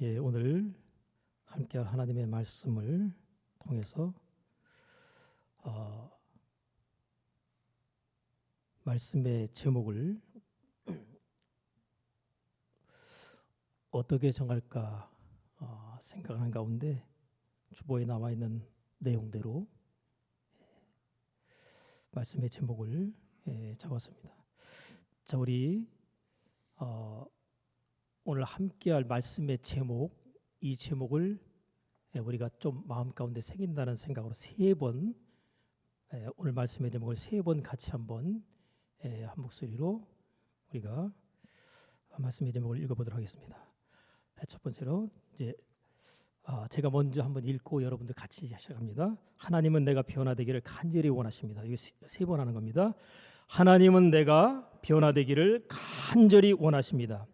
오늘 함께할 하나님의 말씀을 통해서 말씀의 제목을 어떻게 정할까 생각하는 가운데 주보에 나와 있는 내용대로 말씀의 제목을 잡았습니다. 자, 우리 오늘 함께할 말씀의 제목, 이 제목을 우리가 좀 마음 가운데 새긴다는 생각으로 오늘 말씀의 제목을 3번 같이 한번 한 목소리로 우리가 말씀의 제목을 읽어보도록 하겠습니다. 첫 번째로 이제 제가 먼저 한번 읽고 여러분들 같이 시작합니다. 하나님은 내가 변화되기를 간절히 원하십니다. 이거 3번 하는 겁니다. 하나님은 내가 변화되기를 간절히 원하십니다.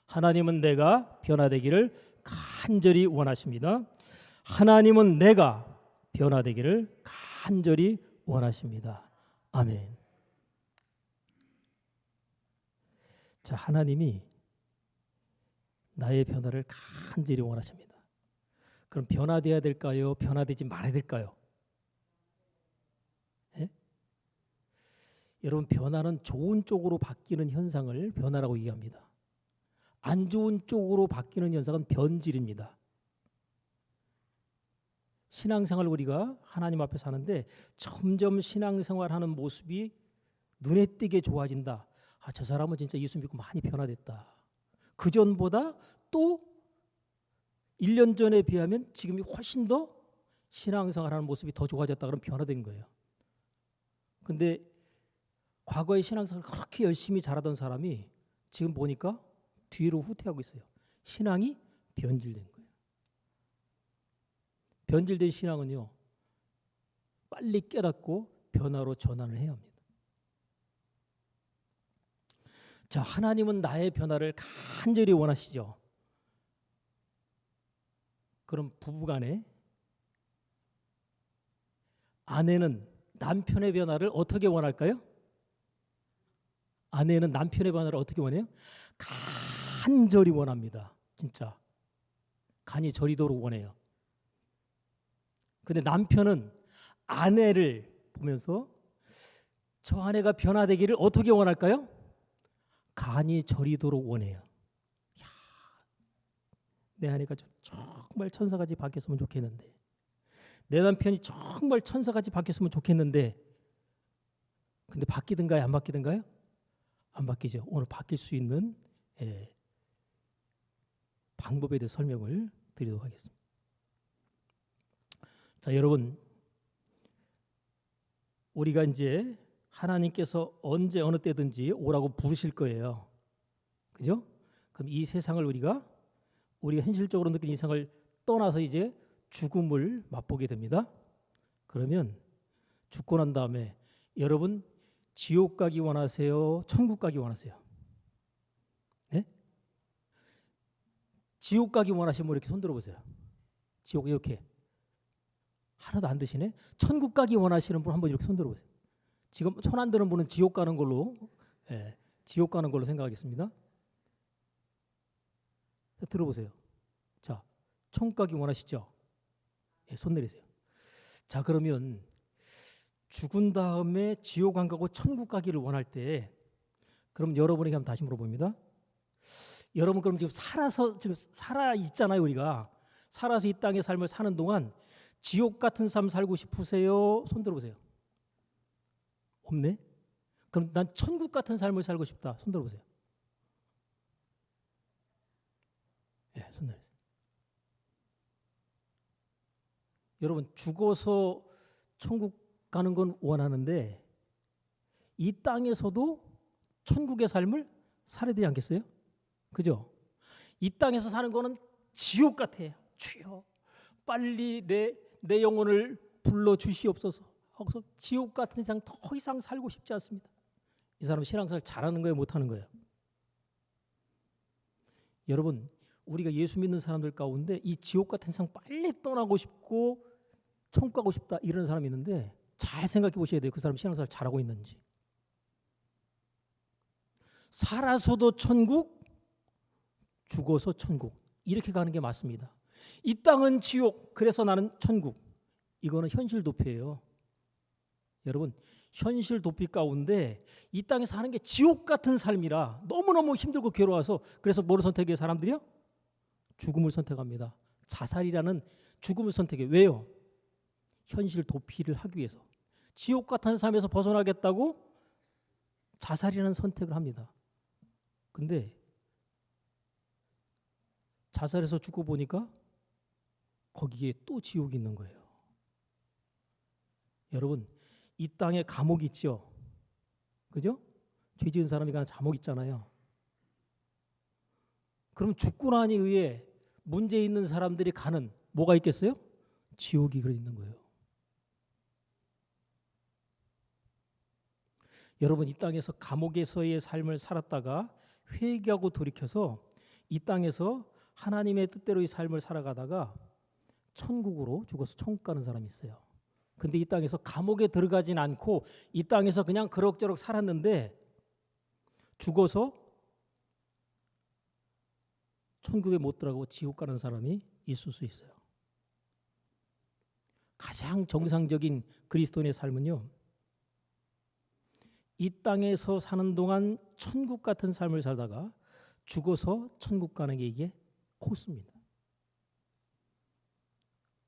하나님은 내가 변화되기를 간절히 원하십니다. 하나님은 내가 변화되기를 간절히 원하십니다. 아멘. 자, 하나님이 나의 변화를 간절히 원하십니다. 그럼 변화돼야 될까요? 변화되지 말아야 될까요? 예? 여러분, 변화는 좋은 쪽으로 바뀌는 현상을 변화라고 얘기합니다. 안 좋은 쪽으로 바뀌는 현상은 변질입니다. 신앙생활 우리가 하나님 앞에 사는데 점점 신앙생활하는 모습이 눈에 띄게 좋아진다. 저 사람은 진짜 예수 믿고 많이 변화됐다. 그전보다 또 1년 전에 비하면 지금이 훨씬 더 신앙생활하는 모습이 더 좋아졌다. 그러면 변화된 거예요. 근데 과거에 신앙생활을 그렇게 열심히 잘하던 사람이 지금 보니까 뒤로 후퇴하고 있어요. 신앙이 변질된 거예요. 변질된 신앙은요, 빨리 깨닫고 변화로 전환을 해야 합니다. 자, 하나님은 나의 변화를 간절히 원하시죠. 그럼 부부간에 아내는 남편의 변화를 어떻게 원할까요? 아내는 남편의 변화를 어떻게 원해요? 간절히 원합니다. 진짜 간이 저리도록 원해요. 근데 남편은 아내를 보면서 저 아내가 변화되기를 어떻게 원할까요? 간이 저리도록 원해요. 내 아내가 정말 천사같이 바뀌었으면 좋겠는데, 내 남편이 정말 천사같이 바뀌었으면 좋겠는데, 근데 바뀌든가요? 안 바뀌든가요? 안 바뀌죠. 오늘 바뀔 수 있는 방법에 대해 설명을 드리도록 하겠습니다. 자, 여러분, 우리가 이제 하나님께서 언제 어느 때든지 오라고 부르실 거예요. 그죠? 그럼 이 세상을 우리가 현실적으로 느낀 이상을 떠나서 이제 죽음을 맛보게 됩니다. 그러면 죽고 난 다음에 여러분 지옥 가기 원하세요? 천국 가기 원하세요? 네? 지옥 가기 원하시면 이렇게 손 들어보세요. 지옥 이렇게. 하나도 안 드시네? 천국 가기 원하시는 분 한번 이렇게 손 들어보세요. 지금 손 안 드는 분은 지옥 가는 걸로 생각하겠습니다. 들어보세요. 자, 천국 가기 원하시죠? 손 내리세요. 자, 그러면 죽은 다음에 지옥 안 가고 천국 가기를 원할 때, 그럼 여러분에게 한번 다시 물어봅니다. 여러분 그럼 지금 살아 있잖아요. 우리가 살아서 이 땅의 삶을 사는 동안 지옥 같은 삶 살고 싶으세요? 손 들어보세요. 없네? 그럼 난 천국 같은 삶을 살고 싶다. 손 들어보세요. 손 들어보세요. 여러분 죽어서 천국 가는 건 원하는데 이 땅에서도 천국의 삶을 살아야 되지 않겠어요? 그죠? 이 땅에서 사는 거는 지옥 같아요. 주여 빨리 내 영혼을 불러주시옵소서 하고서 지옥 같은 세상 더 이상 살고 싶지 않습니다. 이 사람 신앙생활 잘하는 거예요? 못하는 거예요? 여러분 우리가 예수 믿는 사람들 가운데 이 지옥 같은 세상 빨리 떠나고 싶고 천국 가고 싶다 이런 사람이 있는데 잘 생각해 보셔야 돼요. 그 사람 신앙생활 잘하고 있는지. 살아서도 천국, 죽어서 천국. 이렇게 가는 게 맞습니다. 이 땅은 지옥, 그래서 나는 천국. 이거는 현실 도피예요. 여러분, 현실 도피 가운데 이 땅에 사는 게 지옥 같은 삶이라 너무너무 힘들고 괴로워서 그래서 뭐를 선택해요, 사람들이요? 죽음을 선택합니다. 자살이라는 죽음을 선택해. 왜요? 현실 도피를 하기 위해서. 지옥 같은 삶에서 벗어나겠다고 자살이라는 선택을 합니다. 근데 자살해서 죽고 보니까 거기에 또 지옥이 있는 거예요. 여러분, 이 땅에 감옥이 있죠. 그죠? 죄 지은 사람이 가는 감옥 있잖아요. 그럼 죽고 나니 의해 문제 있는 사람들이 가는 뭐가 있겠어요? 지옥이 그려 있는 거예요. 여러분, 이 땅에서 감옥에서의 삶을 살았다가 회개하고 돌이켜서 이 땅에서 하나님의 뜻대로의 삶을 살아가다가 천국으로 죽어서 천국 가는 사람이 있어요. 근데 이 땅에서 감옥에 들어가진 않고 이 땅에서 그냥 그럭저럭 살았는데 죽어서 천국에 못 들어가고 지옥 가는 사람이 있을 수 있어요. 가장 정상적인 그리스도인의 삶은요, 이 땅에서 사는 동안 천국 같은 삶을 살다가 죽어서 천국 가는 게 이게 코스입니다.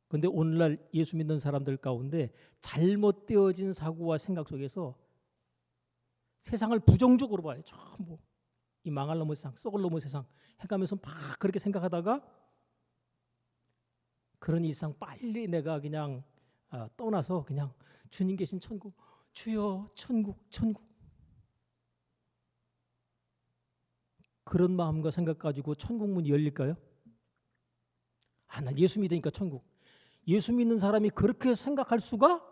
그런데 오늘날 예수 믿는 사람들 가운데 잘못되어진 사고와 생각 속에서 세상을 부정적으로 봐요. 전부 이 망할 놈의 세상, 썩을 놈의 세상 해가면서 막 그렇게 생각하다가 그런 이상 빨리 내가 그냥 떠나서 그냥 주님 계신 천국, 주여 천국, 천국, 그런 마음과 생각 가지고 천국 문이 열릴까요? 난 예수 믿으니까 천국. 예수 믿는 사람이 그렇게 생각할 수가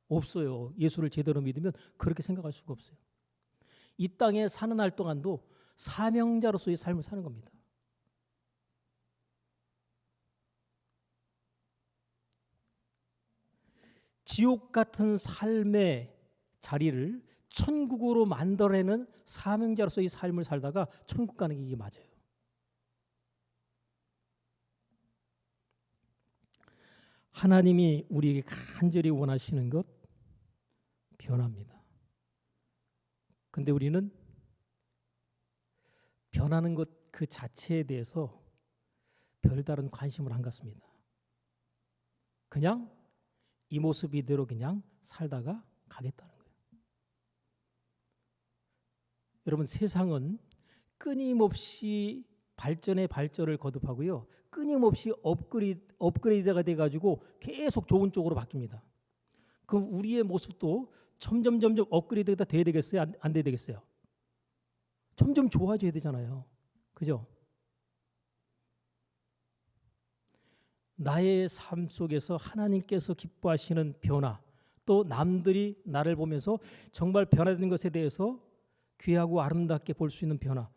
없어요. 예수를 제대로 믿으면 그렇게 생각할 수가 없어요. 이 땅에 사는 할 동안도 사명자로서의 삶을 사는 겁니다. 지옥 같은 삶의 자리를 천국으로 만들어내는 사명자로서의 삶을 살다가 천국 가는 게 이게 맞아요. 하나님이 우리에게 간절히 원하시는 것 변화입니다. 근데 우리는 변하는 것 그 자체에 대해서 별다른 관심을 안 갖습니다. 그냥 이 모습 이대로 그냥 살다가 가겠다는 거예요. 여러분, 세상은 끊임없이 발전의 발전을 거듭하고요. 끊임없이 업그레이드가 돼가지고 계속 좋은 쪽으로 바뀝니다. 그럼 우리의 모습도 점점 업그레이드가 돼야 되겠어요? 안 돼야 되겠어요? 점점 좋아져야 되잖아요. 그죠? 나의 삶 속에서 하나님께서 기뻐하시는 변화, 또 남들이 나를 보면서 정말 변화된 것에 대해서 귀하고 아름답게 볼 수 있는 변화,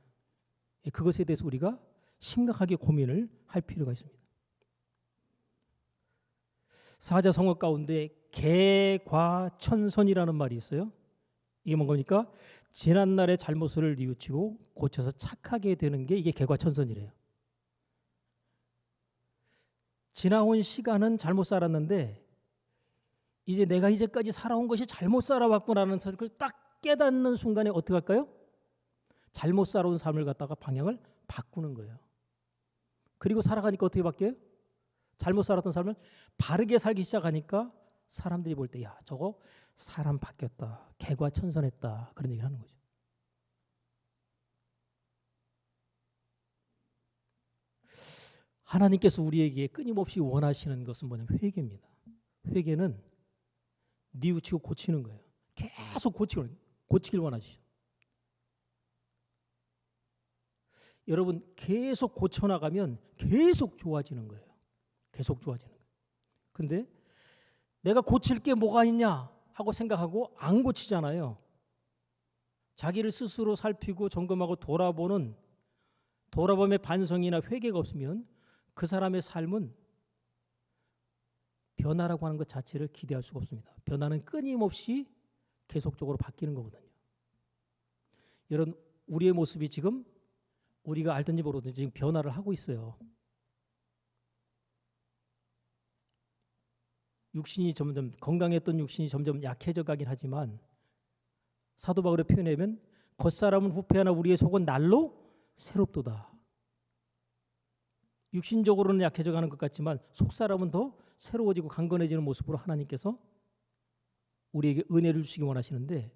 그것에 대해서 우리가 심각하게 고민을 할 필요가 있습니다. 사자성어 가운데 개과천선이라는 말이 있어요. 이게 뭔가 지난날의 잘못을 뉘우치고 고쳐서 착하게 되는 게 이게 개과천선이래요. 지나온 시간은 잘못 살았는데 이제 내가 이제까지 살아온 것이 잘못 살아왔구나라는 사실을 딱 깨닫는 순간에 어떻게 할까요? 잘못 살아온 삶을 갖다가 방향을 바꾸는 거예요. 그리고 살아가니까 어떻게 바뀌어요? 잘못 살았던 삶을 바르게 살기 시작하니까 사람들이 볼 때, 야, 저거 사람 바뀌었다, 개과천선했다, 그런 얘기를 하는 거죠. 하나님께서 우리에게 끊임없이 원하시는 것은 뭐냐면 회개입니다. 회개는 뉘우치고 고치는 거예요. 계속 고치길 원하시죠. 여러분, 계속 고쳐나가면 계속 좋아지는 거예요. 계속 좋아지는 거예요. 근데 내가 고칠 게 뭐가 있냐 하고 생각하고 안 고치잖아요. 자기를 스스로 살피고 점검하고 돌아봄의 반성이나 회개가 없으면 그 사람의 삶은 변화라고 하는 것 자체를 기대할 수가 없습니다. 변화는 끊임없이 계속적으로 바뀌는 거거든요. 여러분, 우리의 모습이 지금 우리가 알든지 모르든지 지금 변화를 하고 있어요. 육신이 점점 건강했던 육신이 점점 약해져 가긴 하지만 사도 바울의 표현에 의하면 겉사람은 후패하나 우리의 속은 날로 새롭도다. 육신적으로는 약해져 가는 것 같지만 속사람은 더 새로워지고 강건해지는 모습으로 하나님께서 우리에게 은혜를 주시기 원하시는데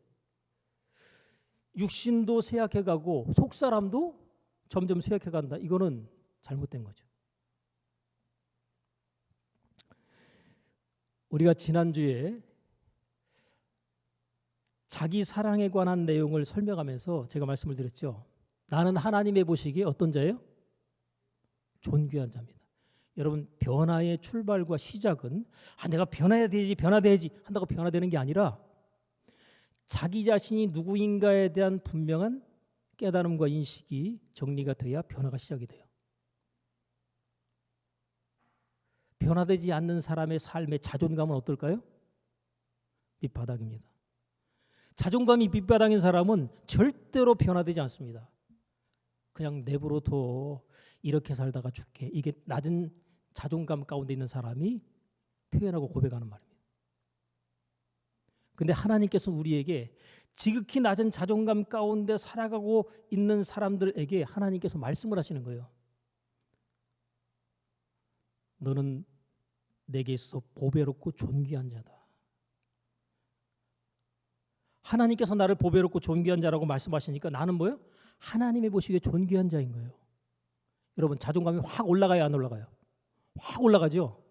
육신도 쇠약해가고 속사람도 점점 쇠약해간다. 이거는 잘못된 거죠. 우리가 지난주에 자기 사랑에 관한 내용을 설명하면서 제가 말씀을 드렸죠. 나는 하나님의 보시기에 어떤 자예요? 존귀한 자입니다. 여러분 변화의 출발과 시작은 내가 변해야 되지 한다고 변화되는 게 아니라 자기 자신이 누구인가에 대한 분명한 깨달음과 인식이 정리가 돼야 변화가 시작이 돼요. 변화되지 않는 사람의 삶의 자존감은 어떨까요? 밑바닥입니다. 자존감이 밑바닥인 사람은 절대로 변화되지 않습니다. 그냥 내버려둬 이렇게 살다가 죽게. 이게 낮은 자존감 가운데 있는 사람이 표현하고 고백하는 말입니다. 근데 하나님께서 우리에게 지극히 낮은 자존감 가운데 살아가고 있는 사람들에게 하나님께서 말씀을 하시는 거예요. 너는 내게 있어 보배롭고 존귀한 자다. 하나님께서 나를 보배롭고 존귀한 자라고 말씀하시니까 나는 뭐예요? 하나님의 보시기에 존귀한 자인 거예요. 여러분 자존감이 확 올라가요, 안 올라가요? 확 올라가죠.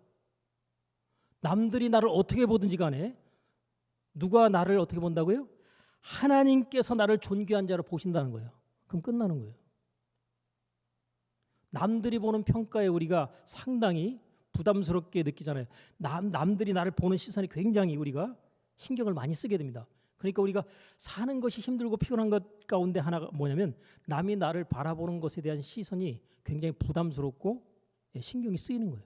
남들이 나를 어떻게 보든지 간에 누가 나를 어떻게 본다고요? 하나님께서 나를 존귀한 자로 보신다는 거예요. 그럼 끝나는 거예요. 남들이 보는 평가에 우리가 상당히 부담스럽게 느끼잖아요. 남들이 나를 보는 시선이 굉장히 우리가 신경을 많이 쓰게 됩니다. 그러니까 우리가 사는 것이 힘들고 피곤한 것 가운데 하나가 뭐냐면 남이 나를 바라보는 것에 대한 시선이 굉장히 부담스럽고 신경이 쓰이는 거예요.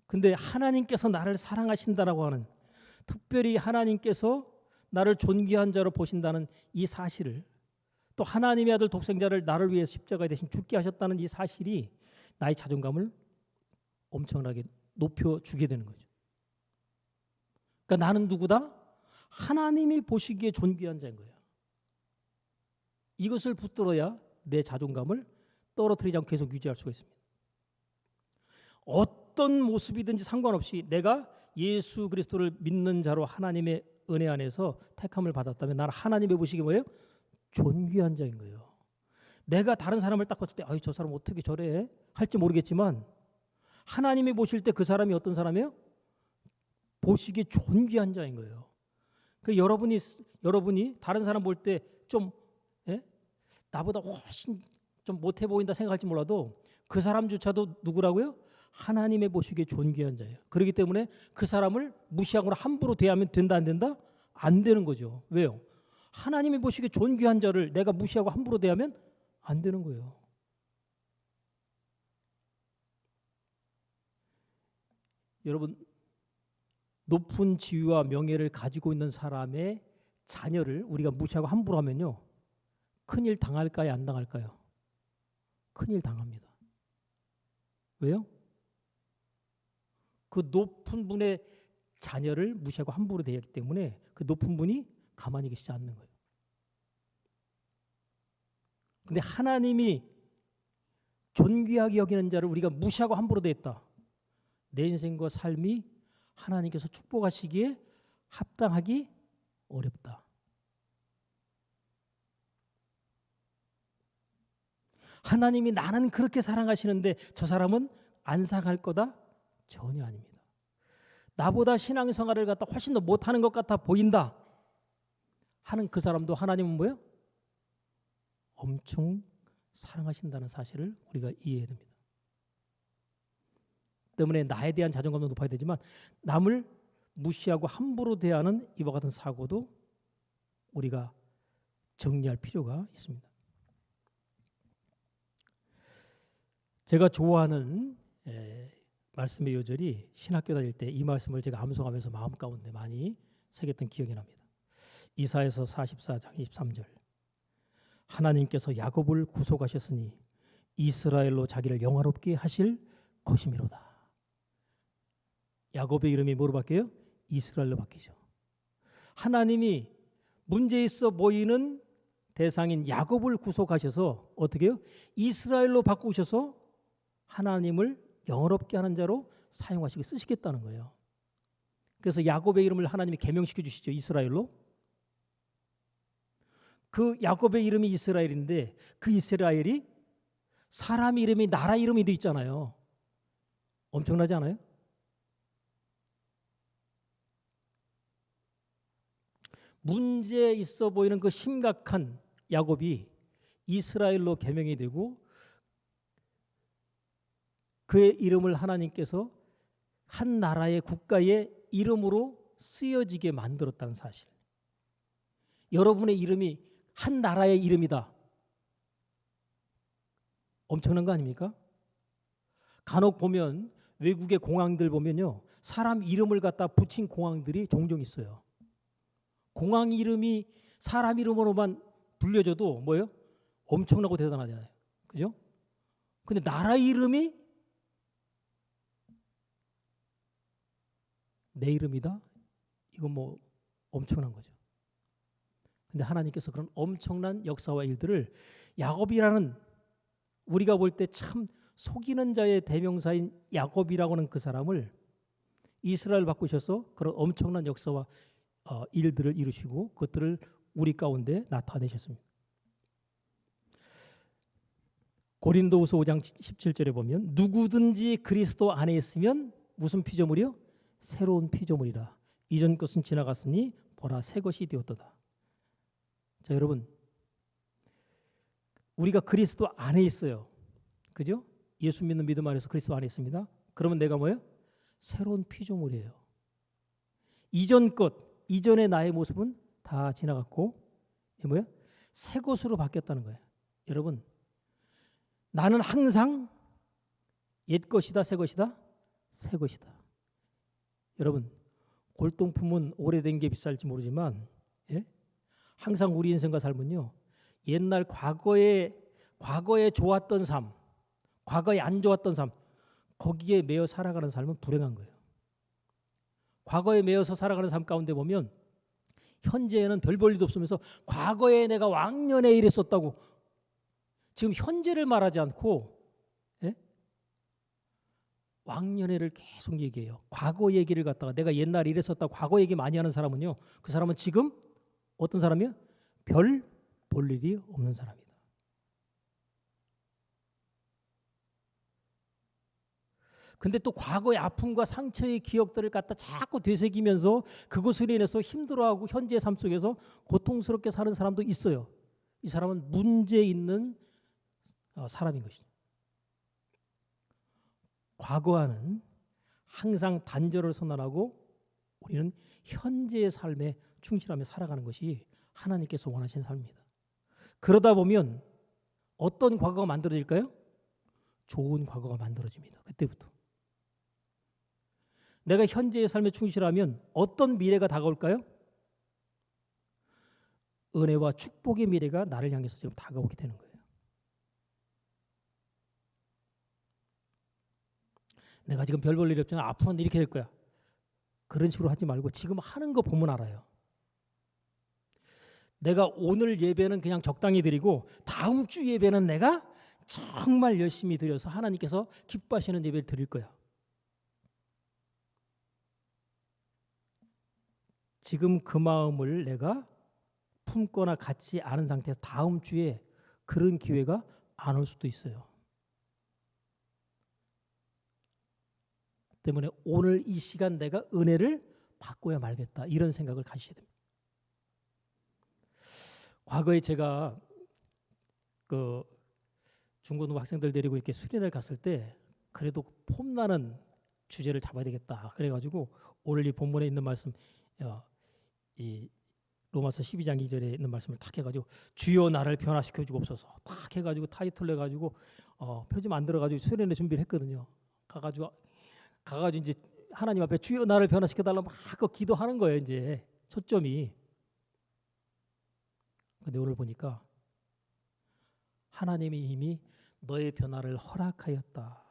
근데 하나님께서 나를 사랑하신다라고 하는, 특별히 하나님께서 나를 존귀한 자로 보신다는 이 사실을, 또 하나님의 아들 독생자를 나를 위해 십자가에 대신 죽게 하셨다는 이 사실이 나의 자존감을 엄청나게 높여주게 되는 거죠. 그러니까 나는 누구다? 하나님이 보시기에 존귀한 자인 거예요. 이것을 붙들어야 내 자존감을 떨어뜨리지 않고 계속 유지할 수가 있습니다. 어떤 모습이든지 상관없이 내가 예수 그리스도를 믿는 자로 하나님의 은혜 안에서 택함을 받았다면 나는 하나님의 보시기에 뭐예요? 존귀한 자인 거예요. 내가 다른 사람을 딱 봤을 때 저 사람 어떻게 저래? 할지 모르겠지만 하나님이 보실 때 그 사람이 어떤 사람이에요? 보시기에 존귀한 자인 거예요. 그 여러분이 다른 사람 볼 때 좀 나보다 훨씬 좀 못해 보인다 생각할지 몰라도 그 사람조차도 누구라고요? 하나님의 보시기에 존귀한 자예요. 그렇기 때문에 그 사람을 무시하거나 함부로 대하면 된다 안 된다? 안 되는 거죠. 왜요? 하나님이 보시기에 존귀한 자를 내가 무시하고 함부로 대하면 안 되는 거예요. 여러분 높은 지위와 명예를 가지고 있는 사람의 자녀를 우리가 무시하고 함부로 하면요. 큰일 당할까요? 안 당할까요? 큰일 당합니다. 왜요? 그 높은 분의 자녀를 무시하고 함부로 대했기 때문에 그 높은 분이 가만히 계시지 않는 거예요. 근데 하나님이 존귀하게 여기는 자를 우리가 무시하고 함부로 대했다. 내 인생과 삶이 하나님께서 축복하시기에 합당하기 어렵다. 하나님이 나는 그렇게 사랑하시는데 저 사람은 안 사랑할 거다? 전혀 아닙니다. 나보다 신앙생활을 갖다 훨씬 더 못하는 것 같아 보인다 하는 그 사람도 하나님은 뭐예요? 엄청 사랑하신다는 사실을 우리가 이해해야 됩니다. 때문에 나에 대한 자존감도 높아야 되지만 남을 무시하고 함부로 대하는 이와 같은 사고도 우리가 정리할 필요가 있습니다. 제가 좋아하는 말씀의 요절이 신학교 다닐 때 이 말씀을 제가 암송하면서 마음 가운데 많이 새겼던 기억이 납니다. 이사야서 44장 23절. 하나님께서 야곱을 구속하셨으니 이스라엘로 자기를 영화롭게 하실 것이미로다. 야곱의 이름이 뭐로 바뀌어요? 이스라엘로 바뀌죠. 하나님이 문제 있어 보이는 대상인 야곱을 구속하셔서 어떻게 해요? 이스라엘로 바꾸셔서 하나님을 영화롭게 하는 자로 사용하시고 쓰시겠다는 거예요. 그래서 야곱의 이름을 하나님이 개명시켜 주시죠. 이스라엘로. 그 야곱의 이름이 이스라엘인데 그 이스라엘이 사람 이름이 나라 이름이 돼 있잖아요. 엄청나지 않아요? 문제 있어 보이는 그 심각한 야곱이 이스라엘로 개명이 되고 그의 이름을 하나님께서 한 나라의 국가의 이름으로 쓰여지게 만들었다는 사실. 여러분의 이름이 한 나라의 이름이다. 엄청난 거 아닙니까? 간혹 보면 외국의 공항들 보면요, 사람 이름을 갖다 붙인 공항들이 종종 있어요. 공항 이름이 사람 이름으로만 불려져도 뭐예요? 엄청나고 대단하잖아요. 그죠? 근데 나라 이름이 내 이름이다? 이건 뭐 엄청난 거죠. 근데 하나님께서 그런 엄청난 역사와 일들을 야곱이라는 우리가 볼 때 참 속이는 자의 대명사인 야곱이라고 하는 그 사람을 이스라엘 바꾸셔서 그런 엄청난 역사와 일들을 이루시고 그것들을 우리 가운데 나타내셨습니다. 고린도후서 5장 17절에 보면 누구든지 그리스도 안에 있으면 무슨 피조물이요? 새로운 피조물이라. 이전 것은 지나갔으니 보라 새 것이 되었도다. 자, 여러분, 우리가 그리스도 안에 있어요. 그죠? 예수 믿는 믿음 안에서 그리스도 안에 있습니다. 그러면 내가 뭐예요? 새로운 피조물이에요. 이전 것, 이전의 나의 모습은 다 지나갔고 이게 뭐예요? 새 것으로 바뀌었다는 거예요. 여러분, 나는 항상 옛 것이다, 새 것이다, 새 것이다. 여러분, 골동품은 오래된 게 비쌀지 모르지만 예? 항상 우리 인생과 삶은요, 옛날 과거에 좋았던 삶, 과거에 안 좋았던 삶, 거기에 매여 살아가는 삶은 불행한 거예요. 과거에 매여서 살아가는 삶 가운데 보면 현재에는 별 볼 일도 없으면서 과거에 내가 왕년에 이랬었다고 지금 현재를 말하지 않고 예? 왕년에를 계속 얘기해요. 과거 얘기를 갖다가 내가 옛날에 이랬었다고 과거 얘기 많이 하는 사람은요, 그 사람은 지금 어떤 사람이요? 별 볼 일이 없는 사람이다. 근데 또 과거의 아픔과 상처의 기억들을 갖다 자꾸 되새기면서 그것으로 인해서 힘들어하고 현재의 삶 속에서 고통스럽게 사는 사람도 있어요. 이 사람은 문제 있는 사람인 것이죠. 과거와는 항상 단절을 선언하고 우리는 현재의 삶에 충실하며 살아가는 것이 하나님께서 원하시는 삶입니다. 그러다 보면 어떤 과거가 만들어질까요? 좋은 과거가 만들어집니다. 그때부터. 내가 현재의 삶에 충실하면 어떤 미래가 다가올까요? 은혜와 축복의 미래가 나를 향해서 지금 다가오게 되는 거예요. 내가 지금 별 볼 일이 없잖아. 앞으로는 이렇게 될 거야. 그런 식으로 하지 말고 지금 하는 거 보면 알아요. 내가 오늘 예배는 그냥 적당히 드리고 다음 주 예배는 내가 정말 열심히 드려서 하나님께서 기뻐하시는 예배를 드릴 거야. 지금 그 마음을 내가 품거나 갖지 않은 상태에서 다음 주에 그런 기회가 안 올 수도 있어요. 때문에 오늘 이 시간 내가 은혜를 받고야 말겠다, 이런 생각을 가지셔야 됩니다. 과거에 제가 그 중고등 학생들 데리고 이렇게 수련을 갔을 때 그래도 폼나는 주제를 잡아야 되겠다. 그래가지고 오늘 이 본문에 있는 말씀, 이 로마서 12장 2절에 있는 말씀을 탁 해가지고 주여 나를 변화시켜 주옵소서 탁 해가지고 타이틀로 해가지고 표지 만들어가지고 수련회 준비를 했거든요. 가가지고 이제 하나님 앞에 주여 나를 변화시켜 달라고 막 기도하는 거예요. 이제 초점이. 근데 오늘 보니까 하나님이 이미 너의 변화를 허락하였다.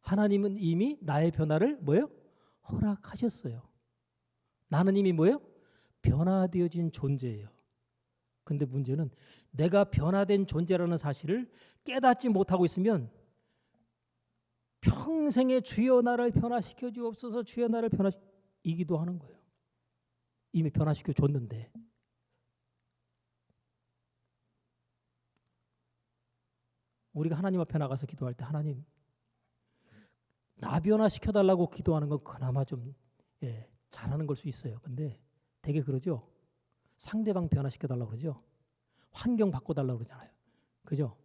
하나님은 이미 나의 변화를 뭐예요? 허락하셨어요. 나는 이미 뭐예요? 변화되어진 존재예요. 근데 문제는 내가 변화된 존재라는 사실을 깨닫지 못하고 있으면 평생에 주여 나를 변화시켜 주옵소서, 주여 나를 이 기도하는 거예요. 이미 변화시켜 줬는데. 우리가 하나님 앞에 나가서 기도할 때 하나님 나 변화시켜 달라고 기도하는 건 그나마 좀 잘하는 걸 수 있어요. 근데 되게 그러죠. 상대방 변화시켜 달라고 그러죠. 환경 바꿔 달라고 그러잖아요. 그죠?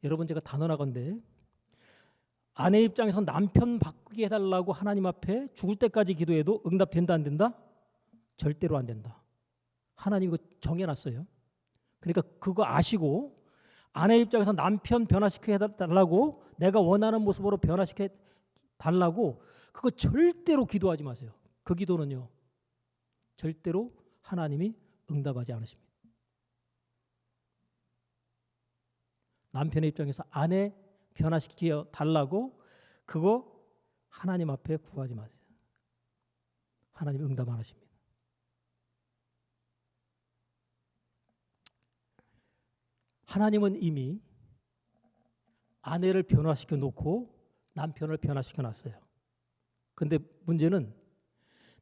여러분 제가 단언하건대 아내 입장에서 남편 바꾸게 해달라고 하나님 앞에 죽을 때까지 기도해도 응답된다 안 된다? 절대로 안 된다. 하나님 이거 정해놨어요. 그러니까 그거 아시고 아내 입장에서 남편 변화시켜 달라고 내가 원하는 모습으로 변화시켜 달라고 그거 절대로 기도하지 마세요. 그 기도는요. 절대로 하나님이 응답하지 않으십니다. 남편의 입장에서 아내 변화시켜 달라고 그거 하나님 앞에 구하지 마세요. 하나님 응답 안 하십니다. 하나님은 이미 아내를 변화시켜 놓고 남편을 변화시켜 놨어요. 근데 문제는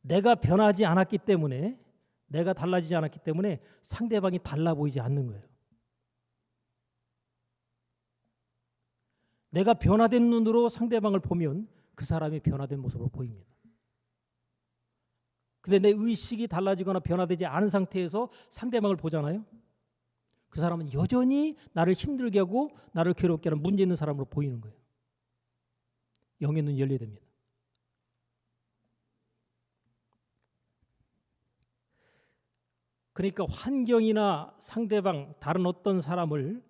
내가 변하지 않았기 때문에 내가 달라지지 않았기 때문에 상대방이 달라 보이지 않는 거예요. 내가 변화된 눈으로 상대방을 보면 그 사람이 변화된 모습으로 보입니다. 근데 내 의식이 달라지거나 변화되지 않은 상태에서 상대방을 보잖아요. 그 사람은 여전히 나를 힘들게 하고 나를 괴롭게 하는 문제 있는 사람으로 보이는 거예요. 영의 눈이 열려야 됩니다. 그러니까 환경이나 상대방 다른 어떤 사람을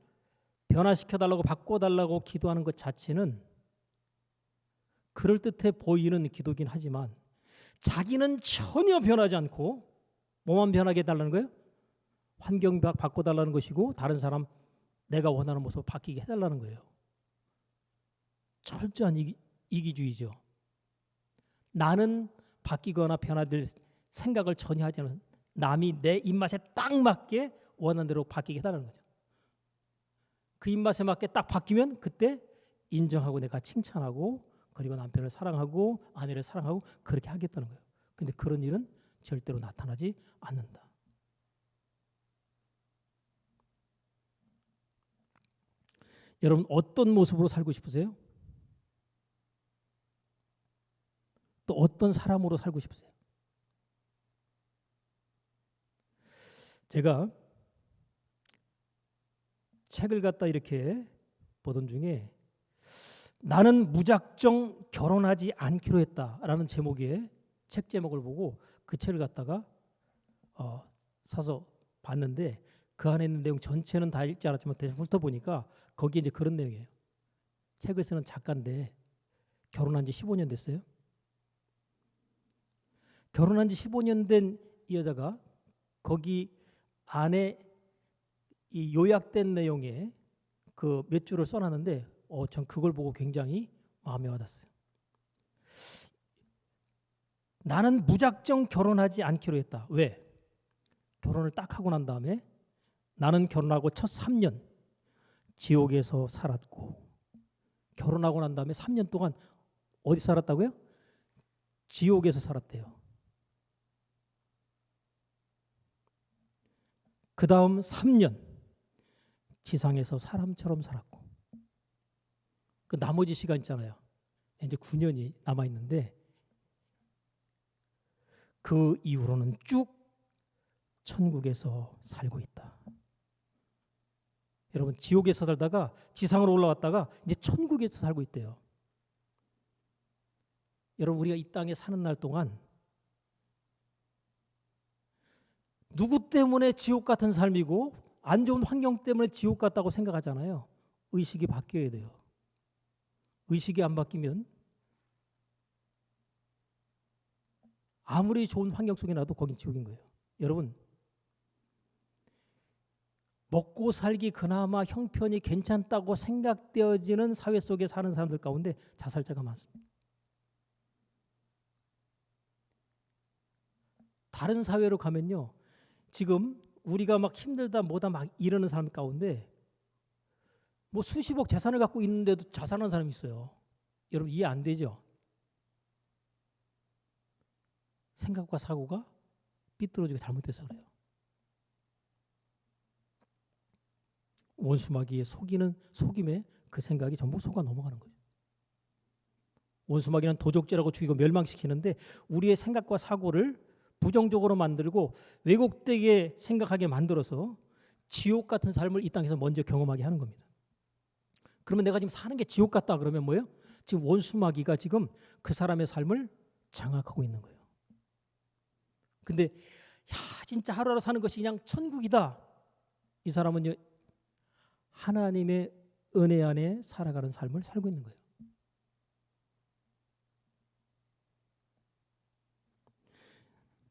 변화시켜달라고 바꿔달라고 기도하는 것 자체는 그럴듯해 보이는 기도긴 하지만 자기는 전혀 변하지 않고 뭐만 변하게 해달라는 거예요? 환경 바꿔달라는 것이고 다른 사람 내가 원하는 모습 바뀌게 해달라는 거예요. 철저한 이기주의죠. 나는 바뀌거나 변화될 생각을 전혀 하지 않은 남이 내 입맛에 딱 맞게 원하는 대로 바뀌게 해달라는 거죠. 그 입맛에 맞게 딱 바뀌면 그때 인정하고 내가 칭찬하고 그리고 남편을 사랑하고 아내를 사랑하고 그렇게 하겠다는 거예요. 근데 그런 일은 절대로 나타나지 않는다. 여러분 어떤 모습으로 살고 싶으세요? 또 어떤 사람으로 살고 싶으세요? 제가 책을 갖다 이렇게 보던 중에 나는 무작정 결혼하지 않기로 했다라는 제목의 책 제목을 보고 그 책을 갖다가 사서 봤는데 그 안에 있는 내용 전체는 다 읽지 않았지만 대충 훑어보니까 거기에 이제 그런 내용이에요. 책을 쓰는 작가인데 결혼한 지 15년 됐어요. 결혼한 지 15년 된 이 여자가 거기 안에 이 요약된 내용에 그 몇 줄을 써놨는데 전 그걸 보고 굉장히 마음에 와닿았어요. 나는 무작정 결혼하지 않기로 했다. 왜? 결혼을 딱 하고 난 다음에 나는 결혼하고 첫 3년 지옥에서 살았고 결혼하고 난 다음에 3년 동안 어디 살았다고요? 지옥에서 살았대요. 그 다음 3년 지상에서 사람처럼 살았고 그 나머지 시간 있잖아요. 이제 9년이 남아있는데 그 이후로는 쭉 천국에서 살고 있다. 여러분 지옥에서 살다가 지상으로 올라왔다가 이제 천국에서 살고 있대요. 여러분 우리가 이 땅에 사는 날 동안 누구 때문에 지옥 같은 삶이고 안 좋은 환경 때문에 지옥 같다고 생각하잖아요. 의식이 바뀌어야 돼요. 의식이 안 바뀌면 아무리 좋은 환경 속에 놔도 거긴 지옥인 거예요. 여러분, 먹고 살기 그나마 형편이 괜찮다고 생각되어지는 사회 속에 사는 사람들 가운데 자살자가 많습니다. 다른 사회로 가면요, 지금 우리가 막 힘들다 뭐다 막 이러는 사람 가운데 뭐 수십억 재산을 갖고 있는데도 자살하는 사람이 있어요. 여러분 이해 안 되죠? 생각과 사고가 삐뚤어지고 잘못돼서 그래요. 원수마귀의 속이는 속임에 그 생각이 전부 속아 넘어가는 거죠. 원수마귀는 도적질하고 죽이고 멸망시키는데 우리의 생각과 사고를 부정적으로 만들고 왜곡되게 생각하게 만들어서 지옥 같은 삶을 이 땅에서 먼저 경험하게 하는 겁니다. 그러면 내가 지금 사는 게 지옥 같다 그러면 뭐예요? 지금 원수마귀가 지금 그 사람의 삶을 장악하고 있는 거예요. 근데 야 진짜 하루하루 사는 것이 그냥 천국이다. 이 사람은요 하나님의 은혜 안에 살아가는 삶을 살고 있는 거예요.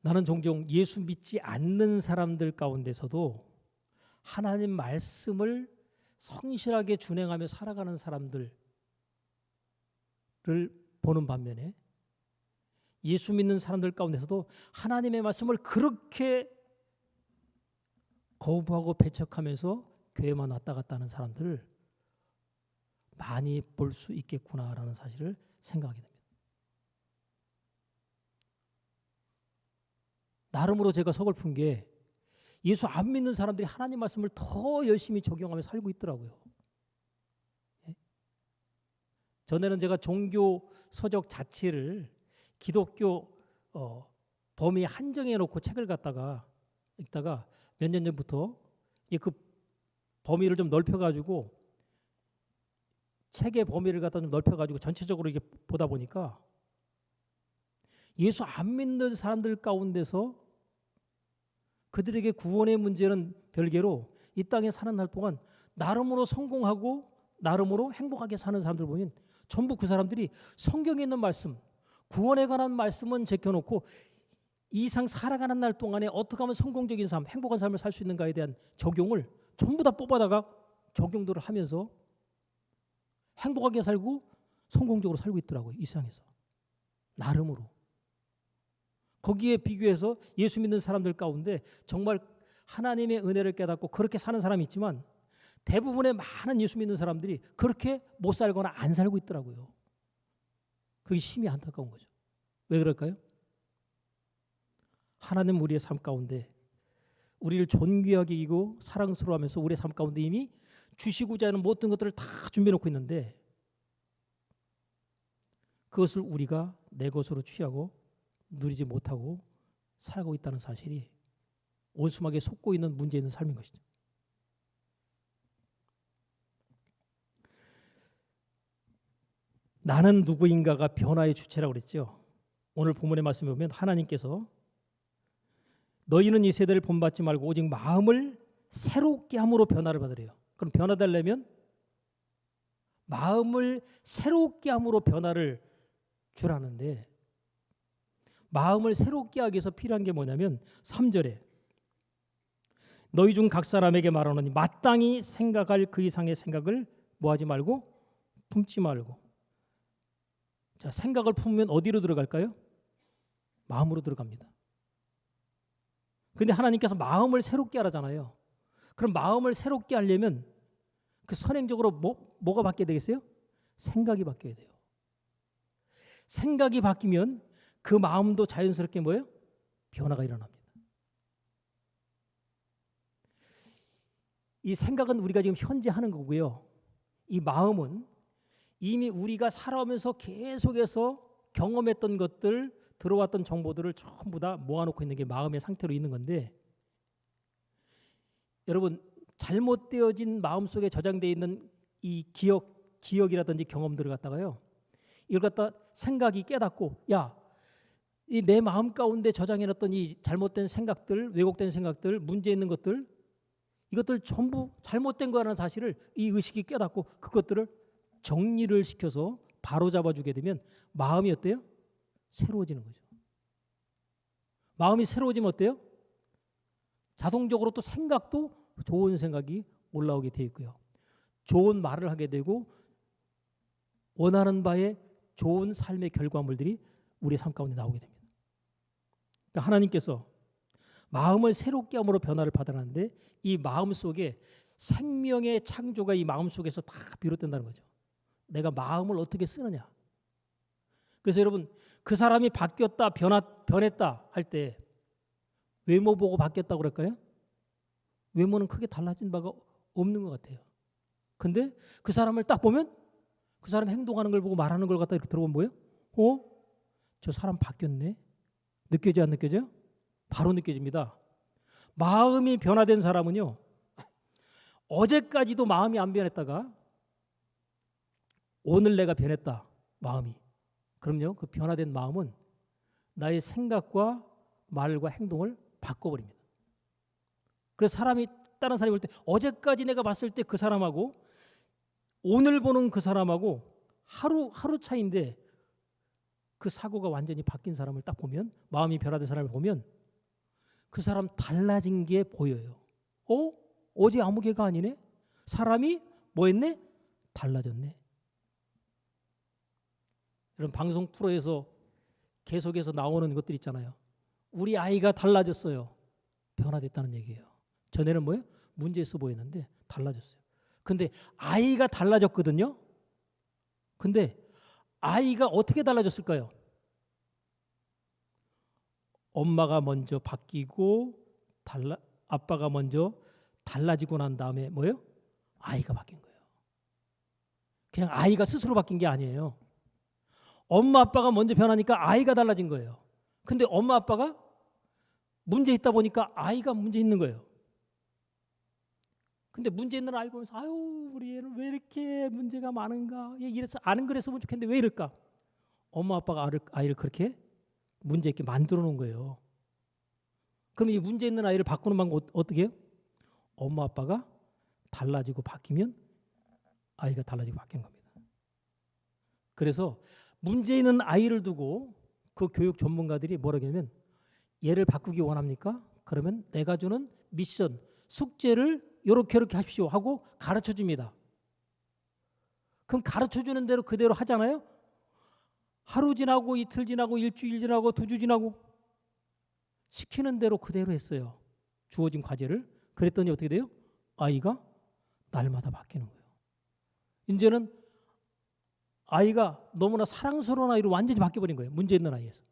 나는 종종 예수 믿지 않는 사람들 가운데서도 하나님 말씀을 성실하게 준행하며 살아가는 사람들을 보는 반면에 예수 믿는 사람들 가운데서도 하나님의 말씀을 그렇게 거부하고 배척하면서 교회만 왔다 갔다 하는 사람들을 많이 볼 수 있겠구나라는 사실을 생각하게 됩니다. 나름으로 제가 서글픈 게 예수 안 믿는 사람들이 하나님 말씀을 더 열심히 적용하며 살고 있더라고요. 전에는 제가 종교 서적 자체를 기독교 범위 한정해 놓고 책을 갖다가 읽다가 몇 년 전부터 그 범위를 좀 넓혀가지고 책의 범위를 갖다 좀 넓혀가지고 전체적으로 이게 보다 보니까 예수 안 믿는 사람들 가운데서 그들에게 구원의 문제는 별개로 이 땅에 사는 날 동안 나름으로 성공하고 나름으로 행복하게 사는 사람들 보면 전부 그 사람들이 성경에 있는 말씀, 구원에 관한 말씀은 제껴놓고 이 상 살아가는 날 동안에 어떻게 하면 성공적인 삶, 행복한 삶을 살 수 있는가에 대한 적용을 전부 다 뽑아다가 적용들을 하면서 행복하게 살고 성공적으로 살고 있더라고요. 이 세상에서. 나름으로. 거기에 비교해서 예수 믿는 사람들 가운데 정말 하나님의 은혜를 깨닫고 그렇게 사는 사람이 있지만 대부분의 많은 예수 믿는 사람들이 그렇게 못 살거나 안 살고 있더라고요. 그게 심히 안타까운 거죠. 왜 그럴까요? 하나님 우리의 삶 가운데 우리를 존귀하게 이기고 사랑스러워하면서 우리의 삶 가운데 이미 주시고자 하는 모든 것들을 다 준비해 놓고 있는데 그것을 우리가 내 것으로 취하고 누리지 못하고 살아가고 있다는 사실이 원수막에 속고 있는 문제 있는 삶인 것이죠. 나는 누구인가가 변화의 주체라고 그랬죠. 오늘 본문의 말씀에 보면 하나님께서 너희는 이 세대를 본받지 말고 오직 마음을 새롭게 함으로 변화를 받으래요. 그럼 변화되려면 마음을 새롭게 함으로 변화를 주라는데 마음을 새롭게 하기 위해서 필요한 게 뭐냐면 3절에 너희 중 각 사람에게 말하노니 마땅히 생각할 그 이상의 생각을 뭐하지 말고 품지 말고. 자, 생각을 품으면 어디로 들어갈까요? 마음으로 들어갑니다. 그런데 하나님께서 마음을 새롭게 하라잖아요. 그럼 마음을 새롭게 하려면 그 선행적으로 뭐가 바뀌어야 되겠어요? 생각이 바뀌어야 돼요. 생각이 바뀌면 그 마음도 자연스럽게 뭐예요? 변화가 일어납니다. 이 생각은 우리가 지금 현재 하는 거고요. 이 마음은 이미 우리가 살아오면서 계속해서 경험했던 것들, 들어왔던 정보들을 전부 다 모아놓고 있는 게 마음의 상태로 있는 건데 여러분 잘못되어진 마음속에 저장되어 있는 이 기억이라든지 경험들을 갖다가요. 이걸 갖다 생각이 깨닫고 야, 이 내 마음 가운데 저장해놨던 이 잘못된 생각들, 왜곡된 생각들, 문제 있는 것들 이것들 전부 잘못된 거라는 사실을 이 의식이 깨닫고 그것들을 정리를 시켜서 바로 잡아주게 되면 마음이 어때요? 새로워지는 거죠. 마음이 새로워지면 어때요? 자동적으로 또 생각도 좋은 생각이 올라오게 돼 있고요. 좋은 말을 하게 되고 원하는 바에 좋은 삶의 결과물들이 우리의 삶 가운데 나오게 됩니다. 그러니까 하나님께서 마음을 새롭게 함으로 변화를 받아놨는데 이 마음 속에 생명의 창조가 이 마음 속에서 다 비롯된다는 거죠. 내가 마음을 어떻게 쓰느냐. 그래서 여러분 그 사람이 바뀌었다 변했다 할 때 외모 보고 바뀌었다고 그럴까요? 외모는 크게 달라진 바가 없는 것 같아요. 근데 그 사람을 딱 보면 그 사람 행동하는 걸 보고 말하는 걸 갖다 이렇게 들어보면 뭐예요? 저 사람 바뀌었네. 느껴져 안 느껴져요? 바로 느껴집니다. 마음이 변화된 사람은요. 어제까지도 마음이 안 변했다가 오늘 내가 변했다. 마음이. 그럼요. 그 변화된 마음은 나의 생각과 말과 행동을 바꿔버립니다. 그래서 다른 사람이 볼 때 어제까지 내가 봤을 때 그 사람하고 오늘 보는 그 사람하고 하루 차이인데 그 사고가 완전히 바뀐 사람을 딱 보면 마음이 변화된 사람을 보면 그 사람 달라진 게 보여요. 어제 아무 개가 아니네. 사람이 뭐 했네? 달라졌네. 이런 방송 프로에서 계속해서 나오는 것들 있잖아요. 우리 아이가 달라졌어요. 변화됐다는 얘기예요. 전에는 뭐예요? 문제 있어 보였는데 달라졌어요. 근데 아이가 달라졌거든요. 근데 아이가 어떻게 달라졌을까요? 엄마가 먼저 바뀌고 아빠가 먼저 달라지고 난 다음에 뭐예요? 아이가 바뀐 거예요. 그냥 아이가 스스로 바뀐 게 아니에요. 엄마 아빠가 먼저 변하니까 아이가 달라진 거예요. 근데 엄마 아빠가 문제 있다 보니까 아이가 문제 있는 거예요. 근데 문제 있는 아이를 보면서 아유 우리 애는 왜 이렇게 문제가 많은가? 이래서 안 그랬으면 좋겠는데 왜 이럴까? 엄마 아빠가 아이를 그렇게 문제 있게 만들어 놓은 거예요. 그럼 이 문제 있는 아이를 바꾸는 방법 어떻게 해요? 엄마 아빠가 달라지고 바뀌면 아이가 달라지고 바뀌는 겁니다. 그래서 문제 있는 아이를 두고 그 교육 전문가들이 뭐라고 하냐면 얘를 바꾸기 원합니까? 그러면 내가 주는 미션, 숙제를 이렇게 하십시오 하고 가르쳐 줍니다. 그럼 가르쳐 주는 대로 그대로 하잖아요. 하루 지나고 이틀 지나고 일주일 지나고 2주 지나고 시키는 대로 그대로 했어요. 주어진 과제를. 그랬더니 어떻게 돼요? 아이가 날마다 바뀌는 거예요. 이제는 아이가 너무나 사랑스러운 아이로 완전히 바뀌어버린 거예요. 문제 있는 아이에서.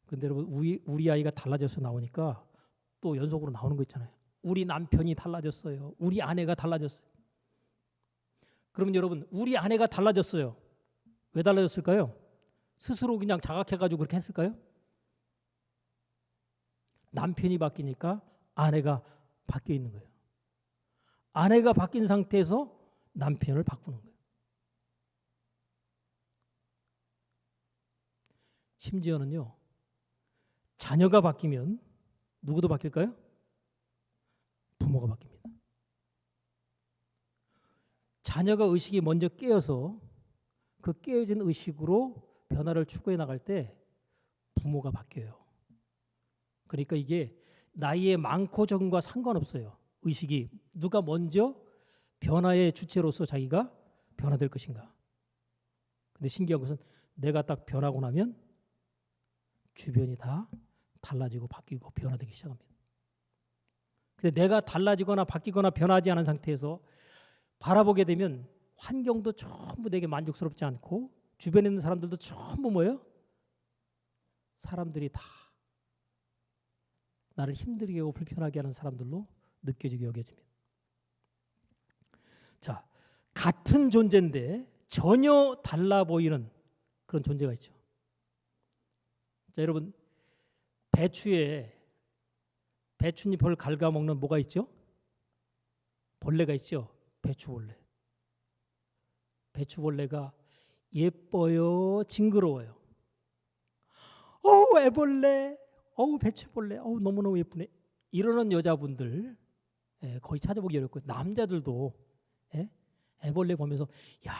근데 여러분 우리 아이가 달라져서 나오니까 또 연속으로 나오는 거 있잖아요. 우리 남편이 달라졌어요. 우리 아내가 달라졌어요. 그러면 여러분 우리 아내가 달라졌어요. 왜 달라졌을까요? 스스로 그냥 자각해가지고 그렇게 했을까요? 남편이 바뀌니까 아내가 바뀌어 있는 거예요. 아내가 바뀐 상태에서 남편을 바꾸는 거예요. 심지어는요. 자녀가 바뀌면 누구도 바뀔까요? 부모가 바뀝니다. 자녀가 의식이 먼저 깨어서 그 깨어진 의식으로 변화를 추구해 나갈 때 부모가 바뀌어요. 그러니까 이게 나이의 많고 적음과 상관없어요. 의식이 누가 먼저 변화의 주체로서 자기가 변화될 것인가. 근데 신기한 것은 내가 딱 변하고 나면 주변이 다 달라지고 바뀌고 변화되기 시작합니다. 근데 내가 달라지거나 바뀌거나 변하지 않은 상태에서 바라보게 되면 환경도 전부 내게 만족스럽지 않고 주변에 있는 사람들도 전부 뭐예요? 사람들이 다 나를 힘들게 하고 불편하게 하는 사람들로 느껴지게 여겨집니다. 자, 같은 존재인데 전혀 달라 보이는 그런 존재가 있죠. 자, 여러분 배춧잎을 갉아먹는 뭐가 있죠? 벌레가 있죠. 배추벌레. 배추벌레가 예뻐요, 징그러워요. 애벌레, 배추벌레, 너무너무 예쁘네. 이러는 여자분들 거의 찾아보기 어렵고 남자들도 애벌레 보면서 야,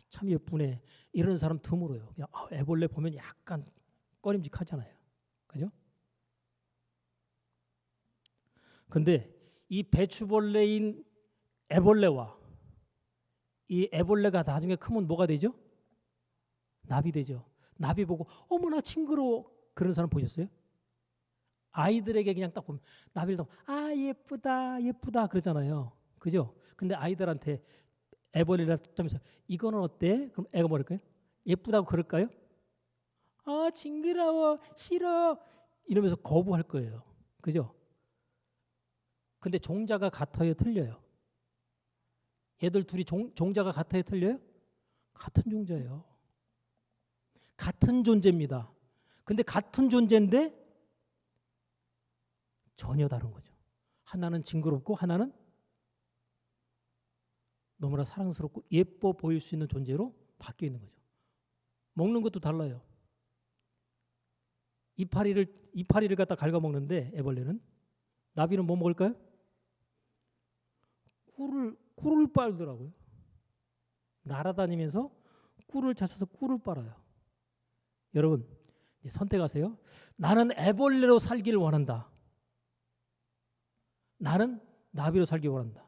참 예쁘네. 이러는 사람 드물어요. 애벌레 보면 약간 꺼림직하잖아요. 그죠? 근데 이 배추벌레인 애벌레와 이 애벌레가 나중에 크면 뭐가 되죠? 납이 되죠. 납이 보고 어머나 징그러워 그런 사람 보셨어요? 아이들에게 그냥 딱 보면 나비를 아 예쁘다 예쁘다 그러잖아요. 그죠? 근데 아이들한테 애벌레를 하면서 이거는 어때? 그럼 애가 뭐랄까요? 예쁘다고 그럴까요? 아 징그러워 싫어 이러면서 거부할 거예요. 그죠? 근데 종자가 같아요 틀려요? 얘들 둘이 종자가 같아요 틀려요? 같은 종자예요. 같은 존재입니다. 근데 같은 존재인데 전혀 다른 거죠. 하나는 징그럽고 하나는 너무나 사랑스럽고 예뻐 보일 수 있는 존재로 바뀌어 있는 거죠. 먹는 것도 달라요. 이파리를 갖다 갉아 먹는데 애벌레는 나비는 뭐 먹을까요? 꿀을 빨더라고요. 날아다니면서 꿀을 찾아서 꿀을 빨아요. 여러분 선택하세요. 나는 애벌레로 살기를 원한다. 나는 나비로 살기 원한다.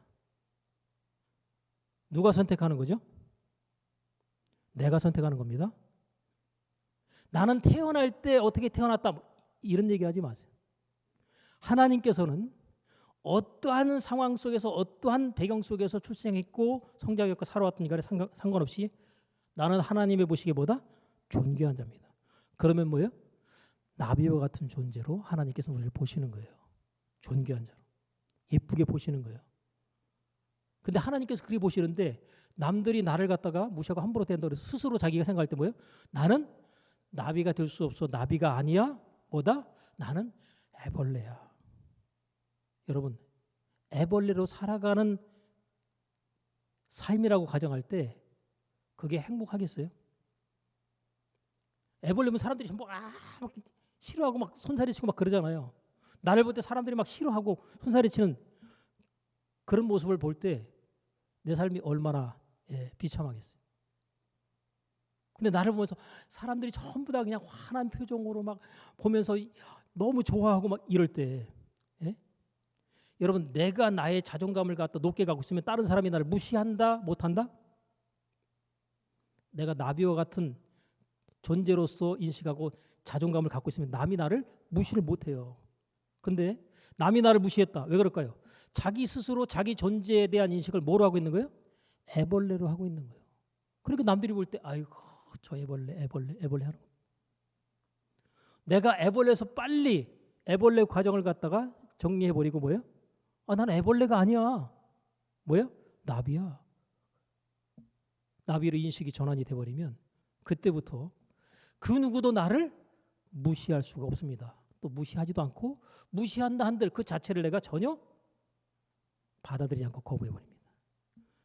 누가 선택하는 거죠? 내가 선택하는 겁니다. 나는 태어날 때 어떻게 태어났다 이런 얘기하지 마세요. 하나님께서는 어떠한 상황 속에서 어떠한 배경 속에서 출생했고 성장했고 살아왔던 이간에 상관없이 나는 하나님의 보시기에 보다 존귀한 자입니다. 그러면 뭐예요? 나비와 같은 존재로 하나님께서 우리를 보시는 거예요. 존귀한 자로. 예쁘게 보시는 거예요. 근데 하나님께서 그렇게 보시는데 남들이 나를 갖다가 무시하고 함부로 된다고 해서 스스로 자기가 생각할 때 뭐예요? 나는 나비가 될 수 없어. 나비가 아니야. 뭐다? 나는 애벌레야. 여러분 애벌레로 살아가는 삶이라고 가정할 때 그게 행복하겠어요? 애벌레면 사람들이 전부 막 싫어하고 막 손살이 치고 막 그러잖아요. 나를 볼 때 사람들이 막 싫어하고 손살이 치는 그런 모습을 볼 때 내 삶이 얼마나 비참하겠어요. 근데 나를 보면서 사람들이 전부 다 그냥 환한 표정으로 막 보면서 너무 좋아하고 막 이럴 때 여러분 내가 나의 자존감을 갖다 높게 갖고 있으면 다른 사람이 나를 무시한다 못한다? 내가 나비와 같은 존재로서 인식하고 자존감을 갖고 있으면 남이 나를 무시를 못해요. 근데 남이 나를 무시했다. 왜 그럴까요? 자기 스스로 자기 존재에 대한 인식을 뭐로 하고 있는 거예요? 애벌레로 하고 있는 거예요. 그러니까 남들이 볼 때 아이고 저 애벌레 하는 거예요. 내가 애벌레에서 빨리 애벌레 과정을 갖다가 정리해버리고 뭐예요? 난 애벌레가 아니야. 뭐예요? 나비야. 나비로 인식이 전환이 돼버리면 그때부터 그 누구도 나를 무시할 수가 없습니다. 또 무시하지도 않고 무시한다 한들 그 자체를 내가 전혀 받아들이지 않고 거부해버립니다.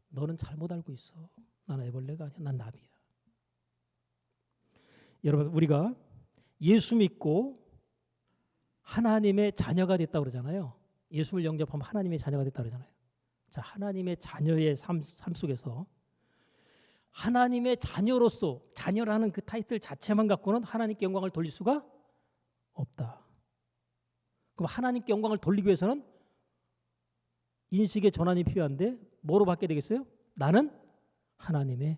너는 잘못 알고 있어. 나는 애벌레가 아니야. 난 나비야. 여러분 우리가 예수 믿고 하나님의 자녀가 됐다 그러잖아요. 예수를 영접하면 하나님의 자녀가 됐다 그러잖아요. 자, 하나님의 자녀의 삶 속에서 하나님의 자녀로서 자녀라는 그 타이틀 자체만 갖고는 하나님께 영광을 돌릴 수가 없다. 그럼 하나님께 영광을 돌리기 위해서는 인식의 전환이 필요한데 뭐로 받게 되겠어요? 나는 하나님의